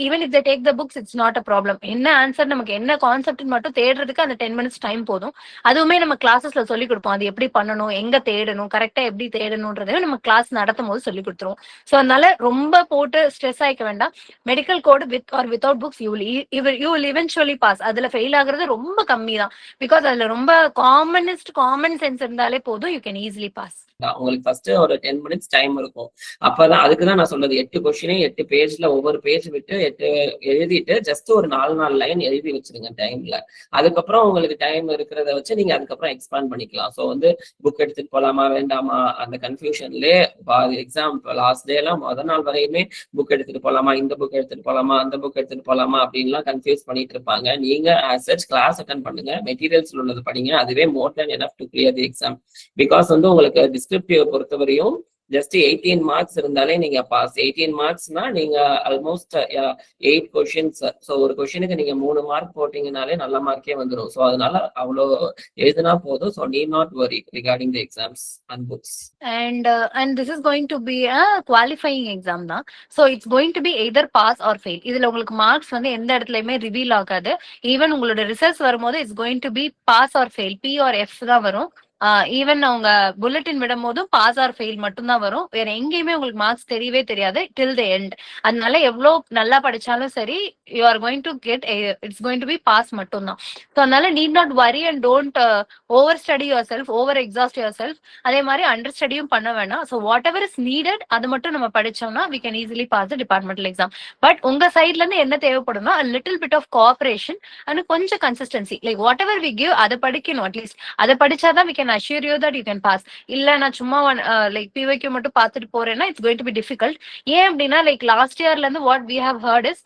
even if they take the books it's not a problem. என்ன ஆன்சர் நமக்கு என்ன கான்செப்ட் மட்டும் தேடுறதுக்கு அந்த 10 minutes டைம் போதும். அதுவுமே நம்ம கிளாஸஸ்ல சொல்லி கொடுப்போம். அது எப்படி பண்ணணும், எங்க தேடணும், கரெக்டா எப்படி தேடணும்ன்றதையும் நம்ம கிளாஸ் நடத்தும் போது சொல்லி கொடுத்துருவோம். ஸோ அதனால ரொம்ப போட்டு ஸ்ட்ரெஸ் ஆயிக்க வேண்டாம். Medical code with or without books you will eventually pass. அதுல அதுல ஃபெயில் ஆகுறது ரொம்ப கம்மி தான். பிகாஸ் அதுல ரொம்ப காமன் சென்ஸ் இருந்தாலே போதும், யூ கேன் ஈஸிலி பாஸ். உங்களுக்கு ஃபர்ஸ்ட் ஒரு 10 மினிட்ஸ் டைம் இருக்கும். அப்பதான் அதுக்குதான் நான் சொல்றது 8 கொஸ்டினையும் 8 பேஜ்ல ஒவ்வொரு பேஜ் விட்டு 8 எழுதிட்டு ஜஸ்ட் ஒரு 4 லைன் எழுதி வச்சிருங்க டைம்ல. அதுக்கப்புறம் உங்களுக்கு டைம் இருக்கிறத வச்சு நீங்க அதுக்கப்புறம் எக்ஸ்பேண்ட் பண்ணிக்கலாம். ஸோ வந்து புக் எடுத்துட்டு போலாமா வேண்டாமா அந்த கன்ஃபியூஷன்லேயே எக்ஸாம் லாஸ்ட் டே எல்லாம் முதல் நாள் வரையுமே புக் எடுத்துட்டு போலாமா, இந்த புக் எடுத்துட்டு போலாமா, அந்த புக் எடுத்துட்டு போலாமா அப்படின்லாம் கன்ஃபியூஸ் பண்ணிட்டு இருப்பாங்க. நீங்க ஆஸ் சச் கிளாஸ் அட்டன் பண்ணுங்க, மெட்டீரியல்ஸ் உள்ளது படிங்க, அதுவே more than enough to clear the exam. Because வந்து உங்களுக்கு டிஸ்கிரிப்டிவ் பொறுத்தவரையும் ஜஸ்ட் 18 மார்க்ஸ் இருந்தாலே நீங்க பாஸ். 18 மார்க்ஸ்னா நீங்க ஆல்மோஸ்ட் 8 கொஸ்டின்ஸ். ஸோ ஒரு கொஸ்டினுக்கு நீங்க 3 மார்க் போட்டீங்கனாலே நல்ல மார்க்கே வந்துடும். ஸோ அதனால அவ்வளோ எழுதுனா போதும். ஸோ நீட் நாட் வரி regarding the exams and books. And this is going to be a qualifying exam தான். So it's going to be either pass or fail. இதுல உங்களுக்கு மார்க்ஸ் வந்து எந்த இடத்துலயுமே ரிவீல் ஆகாது. ஈவன் உங்களோட ரிசல்ட்ஸ் வரும்போது it's going to be pass or fail, P or F தான் வரும். ஈவன் அவங்க புல்லட்டின் விடும் போதும் பாஸ் ஆர் ஃபெயில் மட்டும்தான் வரும். வேற எங்கேயுமே உங்களுக்கு மார்க்ஸ் தெரியவே தெரியாது டில் த எண்ட். அதனால எவ்வளோ நல்லா படிச்சாலும் சரி, you are going to get it's going to be pass மட்டும்தான். ஸோ அதனால need not worry and don't over study yourself, over exhaust yourself. அதே மாதிரி அண்டர் ஸ்டடியும் பண்ண வேணாம். So whatever is needed அது மட்டும் நம்ம படிச்சோம்னா we can easily pass the departmental exam. But உங்க சைட்ல இருந்து என்ன தேவைப்படும்னா little bit of cooperation and கொஞ்சம் consistency. Like whatever we give அதை படிக்கணும். அட்லீஸ்ட் அதை படிச்சாதான் we can assure you that you can pass. இல்ல நான் சும்மா லைக் PYQ மட்டும் பார்த்துட்டு போறேன்னா it's going to be difficult. ஏன் அப்படின்னா லைக் லாஸ்ட் இயர்ல இருந்து what we have heard is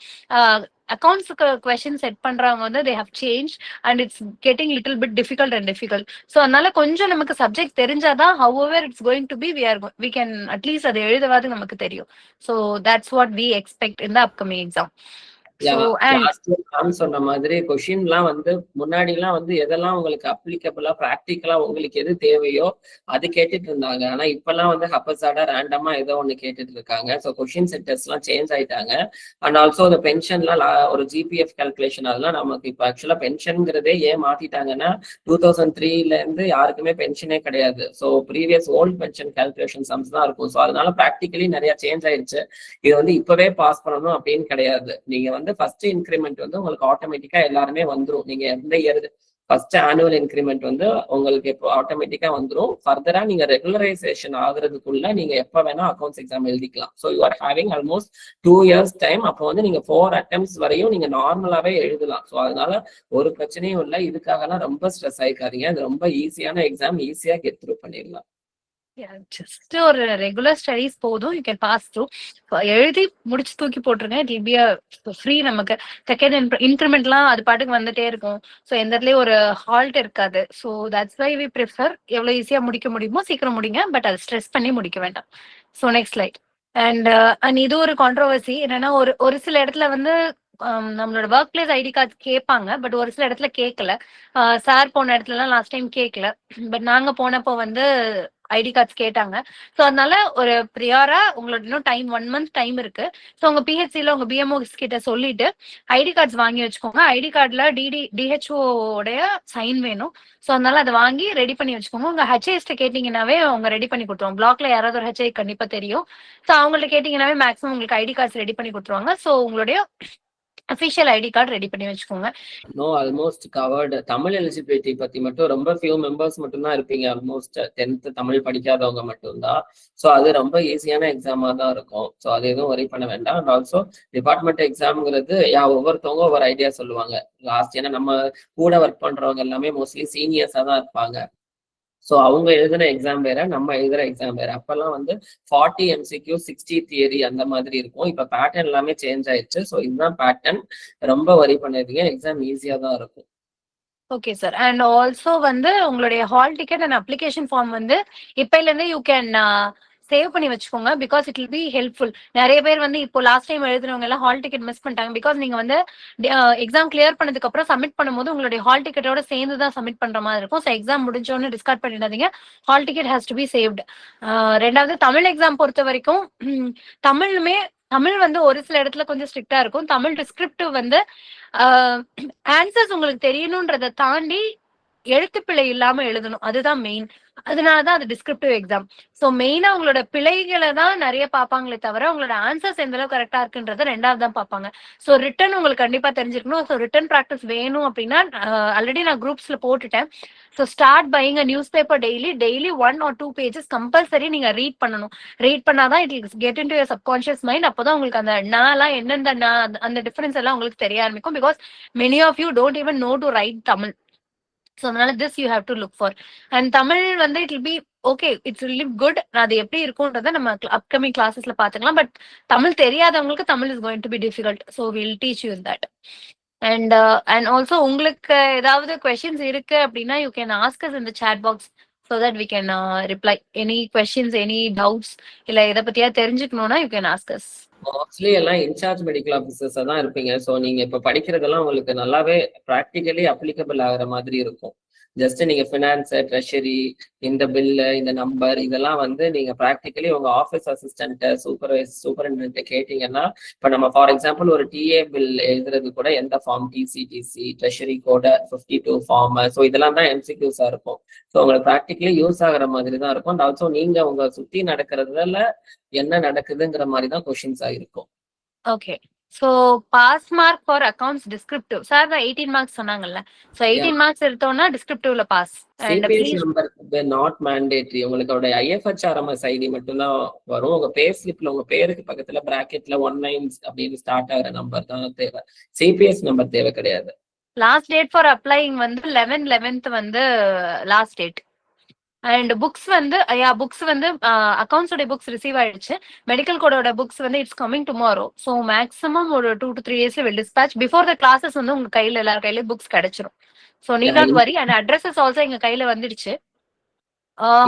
அக்கௌண்ட்ஸ்க்கு கொஸ்டின் செட் பண்றவங்க வந்து they have change and it's getting little bit difficult. So அதனால கொஞ்சம் நமக்கு சப்ஜெக்ட் தெரிஞ்சாதான் however it's going to be we can at least அதை எழுதவாது நமக்கு தெரியும். So that's what we expect in the upcoming exam. சொன்ன மாதிரி கொஸ்டின்லாம் வந்து முன்னாடி எல்லாம் வந்து எதெல்லாம் உங்களுக்கு அப்ளிகபிளா பிராக்டிக்கலா உங்களுக்கு எது தேவையோ அது கேட்டுட்டு இருந்தாங்க. ஆனா இப்பெல்லாம் வந்து ஹப்பசாடா ரேண்டமா ஏதோ ஒண்ணு கேட்டுட்டு இருக்காங்க. ஸோ கொஸ்டின் சென்டர்ஸ் எல்லாம் சேஞ்ச் ஆயிட்டாங்க. அண்ட் ஆல்சோ அந்த பென்ஷன்லாம் ஒரு ஜிபிஎஃப் கால்குலேஷன் அதெல்லாம் நமக்கு இப்போ ஆக்சுவலா பென்ஷன்ங்கிறதே ஏன் மாத்திட்டாங்கன்னா 2003ல இருந்து யாருக்குமே பென்ஷனே கிடையாது. So previous old pension calculation sums தான் இருக்கும். ஸோ அதனால ப்ராக்டிக்கலி நிறைய சேஞ்ச் ஆயிடுச்சு. இது வந்து இப்பவே பாஸ் பண்ணணும் அப்படின்னு கிடையாது. நீங்க வந்து ஃபர்ஸ்ட் இன்கிரிமெண்ட் வந்து உங்களுக்கு ஆட்டோமேட்டிக்கா எல்லாருமே வந்துடும். நீங்க எந்த இயர் ஃபர்ஸ்ட் ஆனுவல் இன்கிரிமெண்ட் வந்து உங்களுக்கு இப்போ ஆட்டோமேட்டிக்கா வந்துடும். ஃபர்தரா நீங்க ரெகுலரைசேஷன் ஆகுறதுக்குள்ள நீங்க எப்ப வேணா அக்கௌண்ட்ஸ் எக்ஸாம் எழுதிக்கலாம். So you are having almost 2 years time. அப்போ வந்து நீங்க 4 attempts வரையும் நீங்க நார்மலாவே எழுதலாம். ஸோ அதனால ஒரு பிரச்சனையும் இல்லை. இதுக்காகலாம் ரொம்ப ஸ்ட்ரெஸ் ஆயிக்காதீங்க. அது ரொம்ப ஈஸியான எக்ஸாம், ஈஸியா கெட் த்ரூ பண்ணிடலாம். ஜஸ்ட் ஒரு ரெகுலர் ஸ்டடிஸ் போதும், யூ கேன் பாஸ் த்ரூ. எழுதி முடிச்சு தூக்கி போட்டுருங்க. It will B free. நமக்கு செகண்ட் இன்க்ரிமெண்ட்லாம் அது பாட்டுக்கு வந்துட்டே இருக்கும். ஸோ எந்த இடத்துலயும் ஒரு ஹால்ட் இருக்காது. So that's why we prefer எவ்வளவு ஈஸியா முடிக்க முடியுமோ சீக்கிரம் முடிங்க. பட் அது ஸ்ட்ரெஸ் பண்ணி முடிக்க வேண்டாம். So next slide. அண்ட் இது ஒரு கான்ட்ரோவர்சி என்னன்னா, ஒரு சில இடத்துல வந்து நம்மளோட ஒர்க் பிளேஸ் ஐடி கார்டு கேட்பாங்க. பட் ஒரு சில இடத்துல கேட்கல. சார் போன இடத்துலலாம் லாஸ்ட் டைம் கேட்கல. பட் நாங்க போனப்போ வந்து ஐடி கார்ட்ஸ் கேட்டாங்க. ஸோ அதனால ஒரு ப்ரியாரா உங்களோட இன்னும் டைம் 1 month டைம் இருக்கு. ஸோ உங்க பிஹெச்சில உங்க பிஎம்ஓஸ் கிட்ட சொல்லிட்டு ஐடி கார்ட்ஸ் வாங்கி வச்சுக்கோங்க. ஐடி கார்டுல டிஹெச்ஓ உடைய சைன் வேணும். ஸோ அதனால அதை வாங்கி ரெடி பண்ணி வச்சுக்கோங்க. உங்க ஹெச்ஐஸ்ட கேட்டீங்கன்னாவே அவங்க ரெடி பண்ணி கொடுத்துருவோம். பிளாக்ல யாராவது ஒரு ஹெச்ஐ கண்டிப்பா தெரியும். ஸோ அவங்கள்ட்ட கேட்டீங்கன்னாவே மேக்ஸிமம் உங்களுக்கு ஐடி கார்ட்ஸ் ரெடி பண்ணி கொடுத்துருவாங்க. ஸோ உங்களுடைய அபிஷியல் ஐடி கார்டு ரெடி பண்ணி வச்சுக்கோங்க. No almost covered. Tamil eligibility பத்தி மட்டும் ரொம்ப ஃபியூ மெம்பர்ஸ் மட்டும் தான் இருப்பீங்க. ஆல்மோஸ்ட் 10th தமிழ் படிக்காதவங்க மட்டும்தான். ஸோ அது ரொம்ப ஈஸியான எக்ஸாமா தான் இருக்கும். ஸோ அது எதுவும் ஒரி பண்ண வேண்டாம். அண்ட் ஆல்சோ டிபார்ட்மெண்ட் எக்ஸாம்ங்கிறது ஒவ்வொருத்தவங்க ஒவ்வொரு ஐடியா சொல்லுவாங்க. லாஸ்ட் ஏன்னா நம்ம கூட ஒர்க் பண்றவங்க எல்லாமே மோஸ்ட்லி சீனியர்ஸா தான் இருப்பாங்க. ஸோ அவங்க எழுதுன எக்ஸாம் வேற, நம்ம எழுதுற எக்ஸாம் வேற. அப்பெல்லாம் வந்து 40 MCQ 60 தியரி அந்த மாதிரி இருக்கும். இப்ப பேட்டர்ன் எல்லாமே சேஞ்ச் ஆயிடுச்சு. ஸோ இதுதான் பேட்டர்ன். ரொம்ப வரி பண்ணாதீங்க. எக்ஸாம் ஈஸியா தான் இருக்கும். Okay sir. அண்ட் ஆல்சோ வந்து உங்களுடைய hall ticket and application form வந்து இப்பைல இருந்து யூ கேன் சேவ் பண்ணி வச்சுக்கோங்க. Because it will be helpful. நிறைய பேர் வந்து இப்போ லாஸ்ட் டைம் எழுதுறவங்க எல்லாம் ஹால் டிக்கெட் மிஸ் பண்ணிட்டாங்க. பிகாஸ் நீங்க வந்து எக்ஸாம் கிளியர் பண்ணதுக்கு அப்புறம் சப்மிட் பண்ணும்போது உங்களுடைய ஹால் டிக்கெட்டோட சேர்ந்து தான் சப்மிட் பண்ற மாதிரி இருக்கும். ஸோ எக்ஸாம் முடிஞ்சோன்னு டிஸ்கார்ட் பண்ணிடாதீங்க. Hall ticket has to be saved. ரெண்டாவது தமிழ் எக்ஸாம் பொறுத்த வரைக்கும் தமிழ் வந்து ஒரு சில இடத்துல கொஞ்சம் ஸ்ட்ரிக்டா இருக்கும். தமிழ் டிஸ்கிரிப்டிவ் வந்து ஆன்சர்ஸ் உங்களுக்கு தெரியணும்ன்றதை தாண்டி எழுத்துப்பிழை இல்லாம எழுதணும், அதுதான் மெயின். அதனாலதான் அது டிஸ்கிரிப்டிவ் எக்ஸாம். சோ மெயினா உங்களோட பிழைகளை தான் நிறைய பாப்பாங்களே தவிர உங்களோட ஆன்சர்ஸ் எந்த அளவுக்கு கரெக்டா இருக்குன்றத ரெண்டாவது தான் பார்ப்பாங்க. சோ ரிட்டன் உங்களுக்கு கண்டிப்பா தெரிஞ்சுக்கணும். ஸோ ரிட்டன் ப்ராக்டிஸ் வேணும் அப்படின்னா ஆல்ரெடி நான் குரூப்ஸ்ல போட்டுட்டேன். So start buying a news paper daily 1 or 2 pages compulsory நீங்க ரீட் பண்ணணும். ரீட் பண்ணாதான் it is get in to your subconscious mind. அப்போதான் உங்களுக்கு அந்த நாலாம் எந்தெந்த அந்த டிஃபரன்ஸ் எல்லாம் உங்களுக்கு தெரிய ஆரம்பிக்கும். Because many of you don't even know to write Tamil. So அதனால this you have to look for. And Tamil வந்து it will be okay, it's really good. அது எப்படி இருக்கும்ன்றத நம்ம அப்கமிங் கிளாஸஸ்ல பாத்துக்கலாம். பட் தமிழ் தெரியாதவங்களுக்கு Tamil is going to be difficult. So will teach you that. And also உங்களுக்கு ஏதாவது questions இருக்கு அப்படின்னா you can ask us in the chat box so that we can reply any questions, any doubts, இல்ல இத பத்தியா தெரிஞ்சுக்கணும்னா you can ask us. Mostly எல்லாம் incharge medical ஆஃபீஸர்ஸா தான் இருப்பீங்க. ஸோ நீங்க இப்ப படிக்கிறதெல்லாம் உங்களுக்கு நல்லாவே ப்ராக்டிக்கலி அப்ளிகபிள் ஆகிற மாதிரி இருக்கும். ஜஸ்ட் நீங்க ஃபினான்ஸ், ட்ரெஷரி, இந்த பில்லு, இந்த நம்பர் இதெல்லாம் வந்து நீங்க ப்ராக்டிக்கலி உங்க ஆஃபீஸ் அசிஸ்டன்ட், சூப்பரிண்டென்ட் கேட்டீங்கன்னா, இப்ப நம்ம ஃபார் எக்ஸாம்பிள் ஒரு டிஏ பில் எழுதுறது கூட எந்த ஃபார்ம், டிசிடிசி, ட்ரெஷரி கோட 52 ஃபார்ம், ஸோ இதெல்லாம் தான் எம்சிக்யூஸா இருக்கும். ஸோ உங்களுக்கு ப்ராக்டிக்கலி யூஸ் ஆகுற மாதிரி தான் இருக்கும். அண்ட் ஆல்சோ நீங்க உங்க சுத்தி நடக்கிறதுல என்ன நடக்குதுங்கிற மாதிரி தான் கொஸ்டின்ஸா இருக்கும். Okay. So pass mark for accounts descriptive sir தான் 18 மார்க்ஸ் சொன்னாங்கல்ல. சோ 18 மார்க்ஸ் எடுத்தோம்னா டிஸ்கிரிப்டிவ்ல pass. And CBS number not mandatory. உங்களுக்கு ஐஎஃப்ஹெச்ஆர்எம்எஸ் ஐடி மட்டும் தான் வரும். உங்க பே ஸ்லிப்ல உங்க பேருக்கு பக்கத்துல பிராக்கெட்ல 19 அப்படின்னு ஸ்டார்ட் ஆகிற நம்பர் தான் தேவை. சிபிஎஸ் நம்பர் தேவை கிடையாது. லாஸ்ட் டேட் ஃபார் அப்ளைங் வந்து 11/11 வந்து லாஸ்ட் டேட். அண்ட் புக்ஸ் வந்து புக்ஸ் வந்து அக்கௌண்ட்ஸ் உடைய புக்ஸ் ரிசீவ் ஆயிடுச்சு. மெடிக்கல் கோடோட புக்ஸ் வந்து it's coming tomorrow. So maximum ஒரு 2 to 3 days will dispatch. Before the classes வந்து உங்க கையில எல்லார் கையிலயும் புக்ஸ் கிடைச்சிரும். So NEET not worry. And addresses also எங்க கையில வந்துடுச்சு.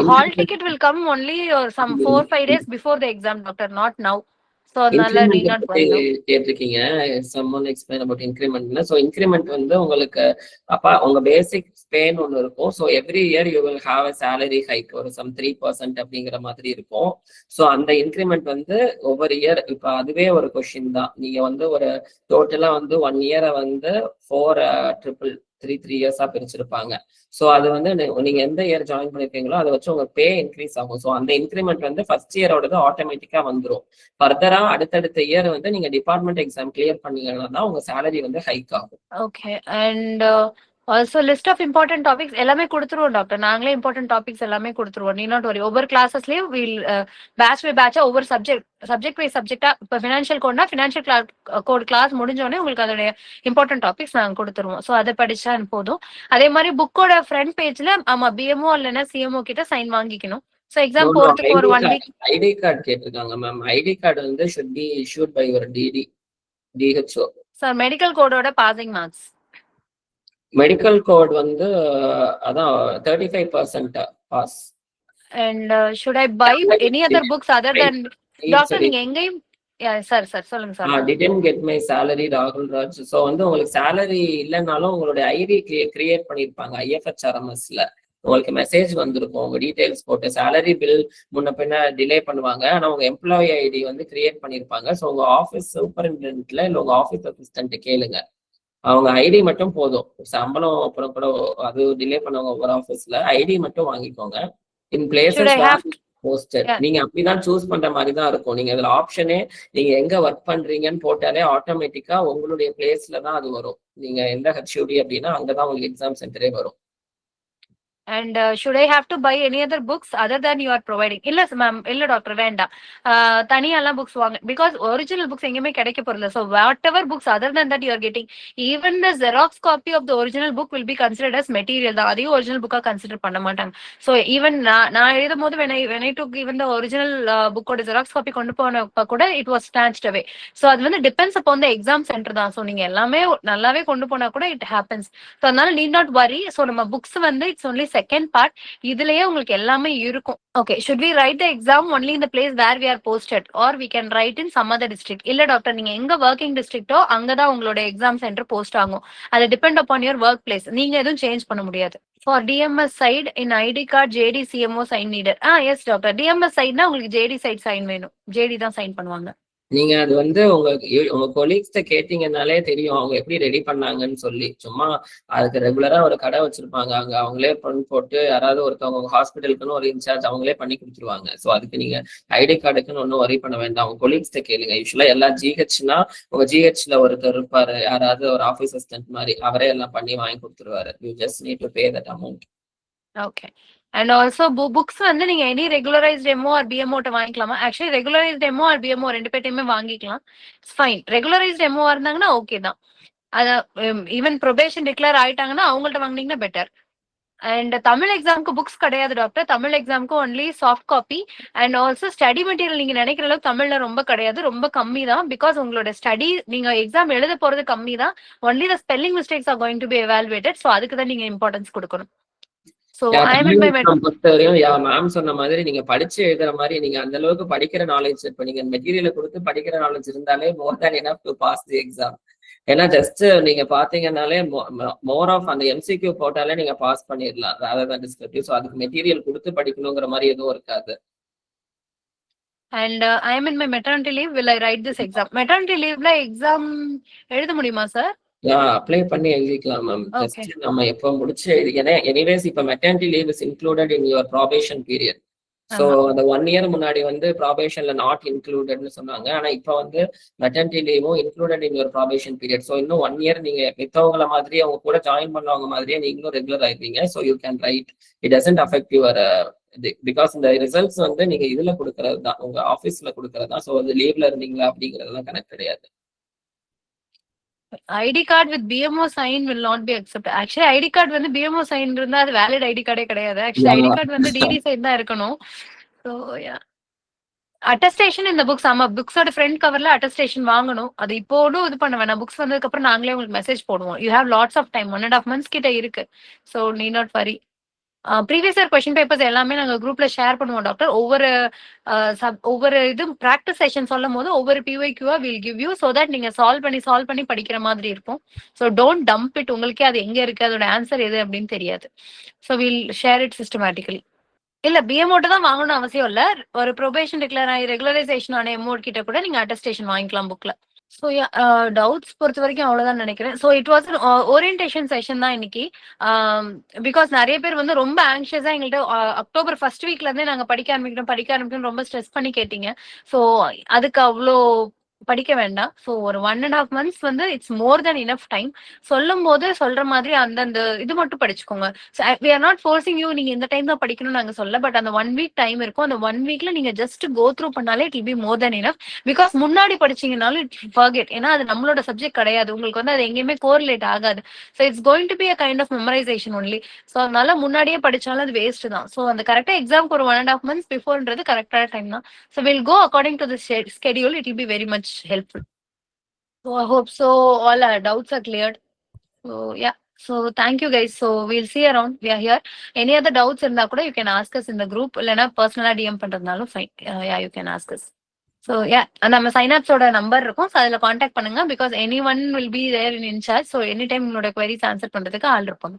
Hall ticket will come only some 4-5 days before the exam, doctor, not now. So அதனால நீட் நாட் வரி. கேட்டிருக்கீங்க someone explain about increment. So increment வந்து உங்களுக்கு அப்பா உங்க பேசிக் ஸ்பேன் ஒன்று இருக்கும். So every year you will have a salary hike, ஒரு some 3% அப்படிங்கிற மாதிரி இருக்கும். ஸோ அந்த இன்க்ரிமெண்ட் வந்து ஒவ்வொரு இயர், இப்போ அதுவே ஒரு கொஸ்டின் தான். நீங்க வந்து ஒரு டோட்டலா வந்து 1 இயரை வந்து 4,3 இயர்ஸா பிரிச்சிருப்பாங்க. ஸோ அது வந்து நீங்க எந்த இயர் ஜாயின் பண்ணிருக்கீங்களோ அதை வச்சு உங்க பே இன்க்ரீஸ் ஆகும். ஸோ அந்த இன்க்ரிமெண்ட் வந்து ஃபர்ஸ்ட் இயரோடது ஆட்டோமேட்டிக்கா வந்துடும். ஃபர்தரா அடுத்தடுத்த இயர் வந்து நீங்க டிபார்ட்மெண்ட் எக்ஸாம் கிளியர் பண்ணீங்கன்னா தான் உங்க சேலரி வந்து ஹைக் ஆகும். Okay. And also list of important topics எல்லாமே கொடுத்துருவோம் டாக்டர். நாங்களே இம்பார்ட்டன்ட் டாபிக்ஸ் எல்லாமே கொடுத்துருவோம். நீ நாட் வரி. ஒவ்வொரு கிளாஸஸ்லயும் வில் பேட்ச் பை பேட்சா ஒவ்வொரு சப்ஜெக்ட் வைஸ் சப்ஜெக்டா. இப்போ ஃபினான்ஷியல் கோட்னா ஃபினான்ஷியல் கோட் கிளாஸ் முடிஞ்சோடனே உங்களுக்கு அதோட இம்பார்ட்டன்ட் டாபிக்ஸ் நாங்கள் கொடுத்துருவோம். ஸோ அதை படிச்சா போதும். அதே மாதிரி புக்கோட ஃப்ரண்ட் பேஜ்ல ஆமா பிஎம்ஓ இல்லைன்னா சிஎம்ஓ கிட்ட சைன் வாங்கிக்கணும். ஸோ எக்ஸாம் போறதுக்கு ஒரு 1 week. ஐடி கார்டு கேட்டிருக்காங்க மேம். ஐடி கார்டு வந்து should be issued by your DHO. Sir medical கோடோட பாசிங் மார்க்ஸ். மெடிக்கல் கோட் வந்து அதான் 35% pass. And should I buy any other books other than doctor? நீங்க எங்கேயும் sir சொல்லுங்க sir. didn't get my salary ராகுல் Raj. So வந்து உங்களுக்கு சேலரி இல்லைன்னாலும் உங்களுடைய ஐடி கிரியேட் பண்ணிருப்பாங்க ஐஎஃப்ஹெச்ஆர்எம்எஸ்ல. உங்களுக்கு மெசேஜ் வந்திருக்கும், உங்க டீடைல்ஸ் போட்டு சேலரி பில் முன்ன பின்ன டிலே பண்ணுவாங்க. ஆனா உங்க எம்ப்ளாயி ஐடி வந்து கிரியேட் பண்ணிருப்பாங்க. ஸோ உங்க ஆஃபீஸ் சூப்பரிண்டென்ட்ல இல்ல உங்க ஆஃபீஸ் அசிஸ்டன்ட் கேளுங்க. அவங்க ஐடி மட்டும் போதும். சம்பளம் அப்புறம் கூட அது டிலே பண்ணுவாங்க ஒவ்வொரு ஆஃபீஸ்ல. ஐடி மட்டும் வாங்கிக்கோங்க. இன் பிளேசஸ் போஸ்டட் நீங்க அப்படிதான் சூஸ் பண்ற மாதிரி தான் இருக்கும். நீங்க அதுல ஆப்ஷனே நீங்க எங்க ஒர்க் பண்றீங்கன்னு போட்டாலே ஆட்டோமேட்டிக்கா உங்களுடைய பிளேஸ்ல தான் அது வரும். நீங்க எந்த ஹெச்ஓடி அப்படின்னா அங்கதான் உங்களுக்கு எக்ஸாம் சென்டரே வரும். And should I have to buy any other books other than you are providing? இல்ல மேம், இல்ல டாக்டர் வேண்டாம். தனியாலாம் புக்ஸ் வாங்க. பிகாஸ் ஒரிஜினல் புக்ஸ் எங்கேயுமே கிடைக்க போறதில்ல. So what ever books other than that you are getting, even the xerox copy of the original book will be considered as material தான். அதையும் ஒரிஜினல் புக்கா கன்சிடர் பண்ண மாட்டாங்க. ஸோ ஈவன் நான் எழுதும் போது when I took even the original புக்கோட xerox copy கொண்டு போனப்ப கூட it was snatched away. So அது வந்து depends upon the exam centre தான். ஸோ நீங்க எல்லாமே நல்லாவே கொண்டு போனா கூட it happens. ஸோ அதனால need not worry. ஸோ நம்ம புக்ஸ் வந்து இட்ஸ் ஒன்லி செகண்ட் பார்ட். இதுலயே உங்களுக்கு எல்லாமே இருக்கும். Okay. should we write the exam only in the place where we are posted or we can write in some other district? இல்ல doctor, நீங்க எங்க working டிஸ்ட்ரிக்ட்டோ அங்கதான் உங்களோட எக்ஸாம் சென்டர் போஸ்ட் ஆகும். அது depend upon your work place. நீங்க எதுவும் change பண்ண முடியாது. For DMS side in ID card JD CMO sign needed. Yes doctor. DMS sideனா உங்களுக்கு JD side sign வேணும். JD தான் சைன் பண்ணுவாங்க. நீங்க அது வந்து உங்க கொலீக்ஸ்ட கேட்டீங்கன்னாலே தெரியும் அவங்க எப்படி ரெடி பண்ணாங்கன்னு சொல்லி. சும்மா அதுக்கு ரெகுலரா ஒரு கடை வச்சிருப்பாங்க. அங்க அவங்களே போட்டு யாராவது ஒருத்தவங்க உங்க ஹாஸ்பிட்டலுக்குன்னு ஒரு இன்சார்ஜ் அவங்களே பண்ணி கொடுத்துருவாங்க. ஸோ அதுக்கு நீங்க ஐடி கார்டுக்குன்னு ஒன்றும் ஒரி பண்ண வேண்டாம். உங்க கொலீக்ஸ்ட கேளுங்க. யூஸ்வலா எல்லா ஜிஹெச்னா உங்க ஜிஹெச்ல ஒருத்தர் இருப்பாரு, யாராவது ஒரு ஆஃபீஸ் அசிஸ்டன்ட் மாதிரி, அவரே எல்லாம் பண்ணி வாங்கி கொடுத்துருவாரு. You just need to pay that amount. Okay. And also books வந்து நீங்க எனி ரெகுலரைஸ்ட் எம்ஓ ஆர் பிஎம்ஓட்ட வாங்கிக்கலாமா? Actually regularised MO or PMO 2 பேர்ட்டையுமே வாங்கிக்கலாம். It's fine. ரெகுலரைஸ்ட் எம்ஓவா இருந்தாங்கன்னா ஓகே தான். அத ஈவன் ப்ரொபேஷன் டிக்ளேர் ஆயிட்டாங்கன்னா அவங்கள்ட்ட வாங்கினீங்கன்னா பெட்டர். அண்ட் தமிழ் எக்ஸாம்க்கு புக்ஸ் கிடையாது டாக்டர். தமிழ் எக்ஸாம்க்கு only soft copy. And also study material நீங்க நினைக்கிற அளவுக்கு தமிழ்ல ரொம்ப கிடையாது, ரொம்ப கம்மி தான். பிகாஸ் உங்களோட ஸ்டடி நீங்க எக்ஸாம் எழுத போறது கம்மி தான். Only the spelling mistakes are going to be evaluated. So அதுக்கு தான் நீங்க இம்பார்ட்டன்ஸ் கொடுக்கணும். ஸோ ஐ மீன் பை பொறுத்தவரையும் மேம் சொன்ன மாதிரி நீங்க படிச்சு எழுதுற மாதிரி நீங்க அந்த அளவுக்கு படிக்கிற நாலேஜ், இப்ப நீங்க மெட்டீரியலை கொடுத்து படிக்கிற நாலேஜ் இருந்தாலே more than enough to pass the exam. ஏன்னா ஜஸ்ட் நீங்க பாத்தீங்கன்னாலே மோர் ஆஃப் அந்த எம்சிக்யூ போட்டாலே நீங்க பாஸ் பண்ணிடலாம் rather than descriptive. ஸோ அதுக்கு மெட்டீரியல் கொடுத்து படிக்கணுங்கிற மாதிரி எதுவும் இருக்காது. And I am in my maternity leave. Will I right this exam? Maternity லீவ்ல எக்ஸாம் எழுத முடியுமா சார்? அப்ளை பண்ணி எழுதிக்கலாம் மேம். ஜஸ்ட் நம்ம எப்போ முடிச்சு ஏன்னா எனிவேஸ் இப்ப maternity leave is included in your probation period. So அந்த 1 இயர் முன்னாடி வந்து ப்ராபேஷன்ல நாட் இன்க்ளூடட்னு சொன்னாங்க. ஆனா இப்போ வந்து மெட்டர்னிட்டி லீவும் included in your probation period. So இன்னும் 1 இயர் நீங்க மித்தவங்கள மாதிரி அவங்க கூட ஜாயின் பண்ணவங்க மாதிரியே நீங்களும் ரெகுலர் ஆயிருப்பீங்க. So you can write. It doesn't affect your because இந்த ரிசல்ட்ஸ் வந்து நீங்க இதுல கொடுக்கறது தான், உங்க ஆஃபீஸ்ல கொடுக்கறது தான். ஸோ அது லீவ்ல இருந்தீங்களா அப்படிங்கறதெல்லாம் கணக்கு கிடையாது. ID card with PMO sign will not be accept. Actually ID card வந்து பிஎம்ஓ சைன் இருந்தா அது வேலிட் ஐடி கார்டே கிடையாது. ஆக்சுவலி ஐடி கார்டு வந்து டிடி சைன் தான் இருக்கணும். ஸோ அட்டஸ்டேஷன் இந்த புக்ஸ். ஆமா, புக்ஸோட ஃப்ரண்ட் கவர்ல அட்டஸ்டேஷன் வாங்கணும். அது இப்போடும் இது பண்ண வேணாம். புக்ஸ் வந்ததுக்கு அப்புறம் நாங்களே உங்களுக்கு மெசேஜ் போடுவோம். You have lots of time. 1.5 months கிட்ட இருக்கு. ஸோ நீ நாட் வரி. ப்ரீவியஸ் இயர் கொஸ்டின் பேப்பர்ஸ் எல்லாமே நாங்கள் குரூப்ல ஷேர் பண்ணுவோம் டாக்டர். ஒவ்வொரு இது ப்ராக்டிஸ் செஷன் சொல்லும் போது ஒவ்வொரு பிஒய்க்யூவா will give you. So that நீங்க சால்வ் பண்ணி படிக்கிற மாதிரி இருக்கும். So don't dump it. உங்களுக்கே அது எங்க இருக்கு, அதோட ஆன்சர் எது அப்படின்னு தெரியாது. So will share it systematically. இல்ல பிஎம்ஓட்ட தான் வாங்கணும் அவசியம் இல்ல. ஒரு ப்ரொபேஷன் டிக்ளேர் ஆகி ரெகுலரைசேஷன் ஆன எம்ஓ கிட்ட கூட நீங்க அட்டஸ்டேஷன் வாங்கிக்கலாம் புக்ல. ஸோ டவுட்ஸ் பொறுத்த வரைக்கும் அவ்வளவுதான் நினைக்கிறேன். So it was orientation session தான் இன்னைக்கு. பிகாஸ் நிறைய பேர் வந்து ரொம்ப ஆங்ஷியஸா எங்கள்கிட்ட அக்டோபர் ஃபர்ஸ்ட் வீக்ல இருந்தே நாங்க படிக்க ஆரம்பிக்கணும் ரொம்ப ஸ்ட்ரெஸ் பண்ணி கேட்டீங்க. ஸோ அதுக்கு அவ்வளோ படிக்க வேண்டாம். ஸோ ஒரு 1.5 months வந்து it's more than enough time. சொல்லும் போது சொல்ற மாதிரி அந்தந்த இது மட்டும் படிச்சுக்கோங்க. We are not forcing you நீங்க இந்த டைம் தான் படிக்கணும்னு நாங்க சொல்ல. பட் அந்த 1 week டைம் இருக்கும். அந்த 1 weekல நீங்க ஜஸ்ட் கோ த்ரூ பண்ணாலே it will be more than enough. Because முன்னாடி படிச்சீங்கனாலும் இட் ஃபர்கெட். ஏன்னா அது நம்மளோட சப்ஜெக்ட் கிடையாது. உங்களுக்கு வந்து அது எங்கேயுமே கோரிலேட் ஆகாது. So it's going to be a kind of memorization only. So அதனால முன்னாடியே படிச்சாலும் அது வேஸ்ட் தான். ஸோ அந்த கரெக்டா எக்ஸாம்க்கு ஒரு 1.5 months பிஃபோர்ன்றது கரெக்டான டைம் தான். So will go according to the schedule. It will be very much helpful. So I hope so all our doubts are cleared. So yeah, so thank you guys. So we'll see around. We are here. Any other doubts இருந்தா கூட you can ask us in the group. இல்லனா personal DM பண்றதுனாலும் fine. Yeah, you can ask us. So yeah, நம்ம signups ஓட number இருக்கும். So அதுல contact பண்ணுங்க. Because anyone will be there in charge. So anytime உங்களோட queries answer பண்றதுக்கு ஆள் இருப்பாங்க.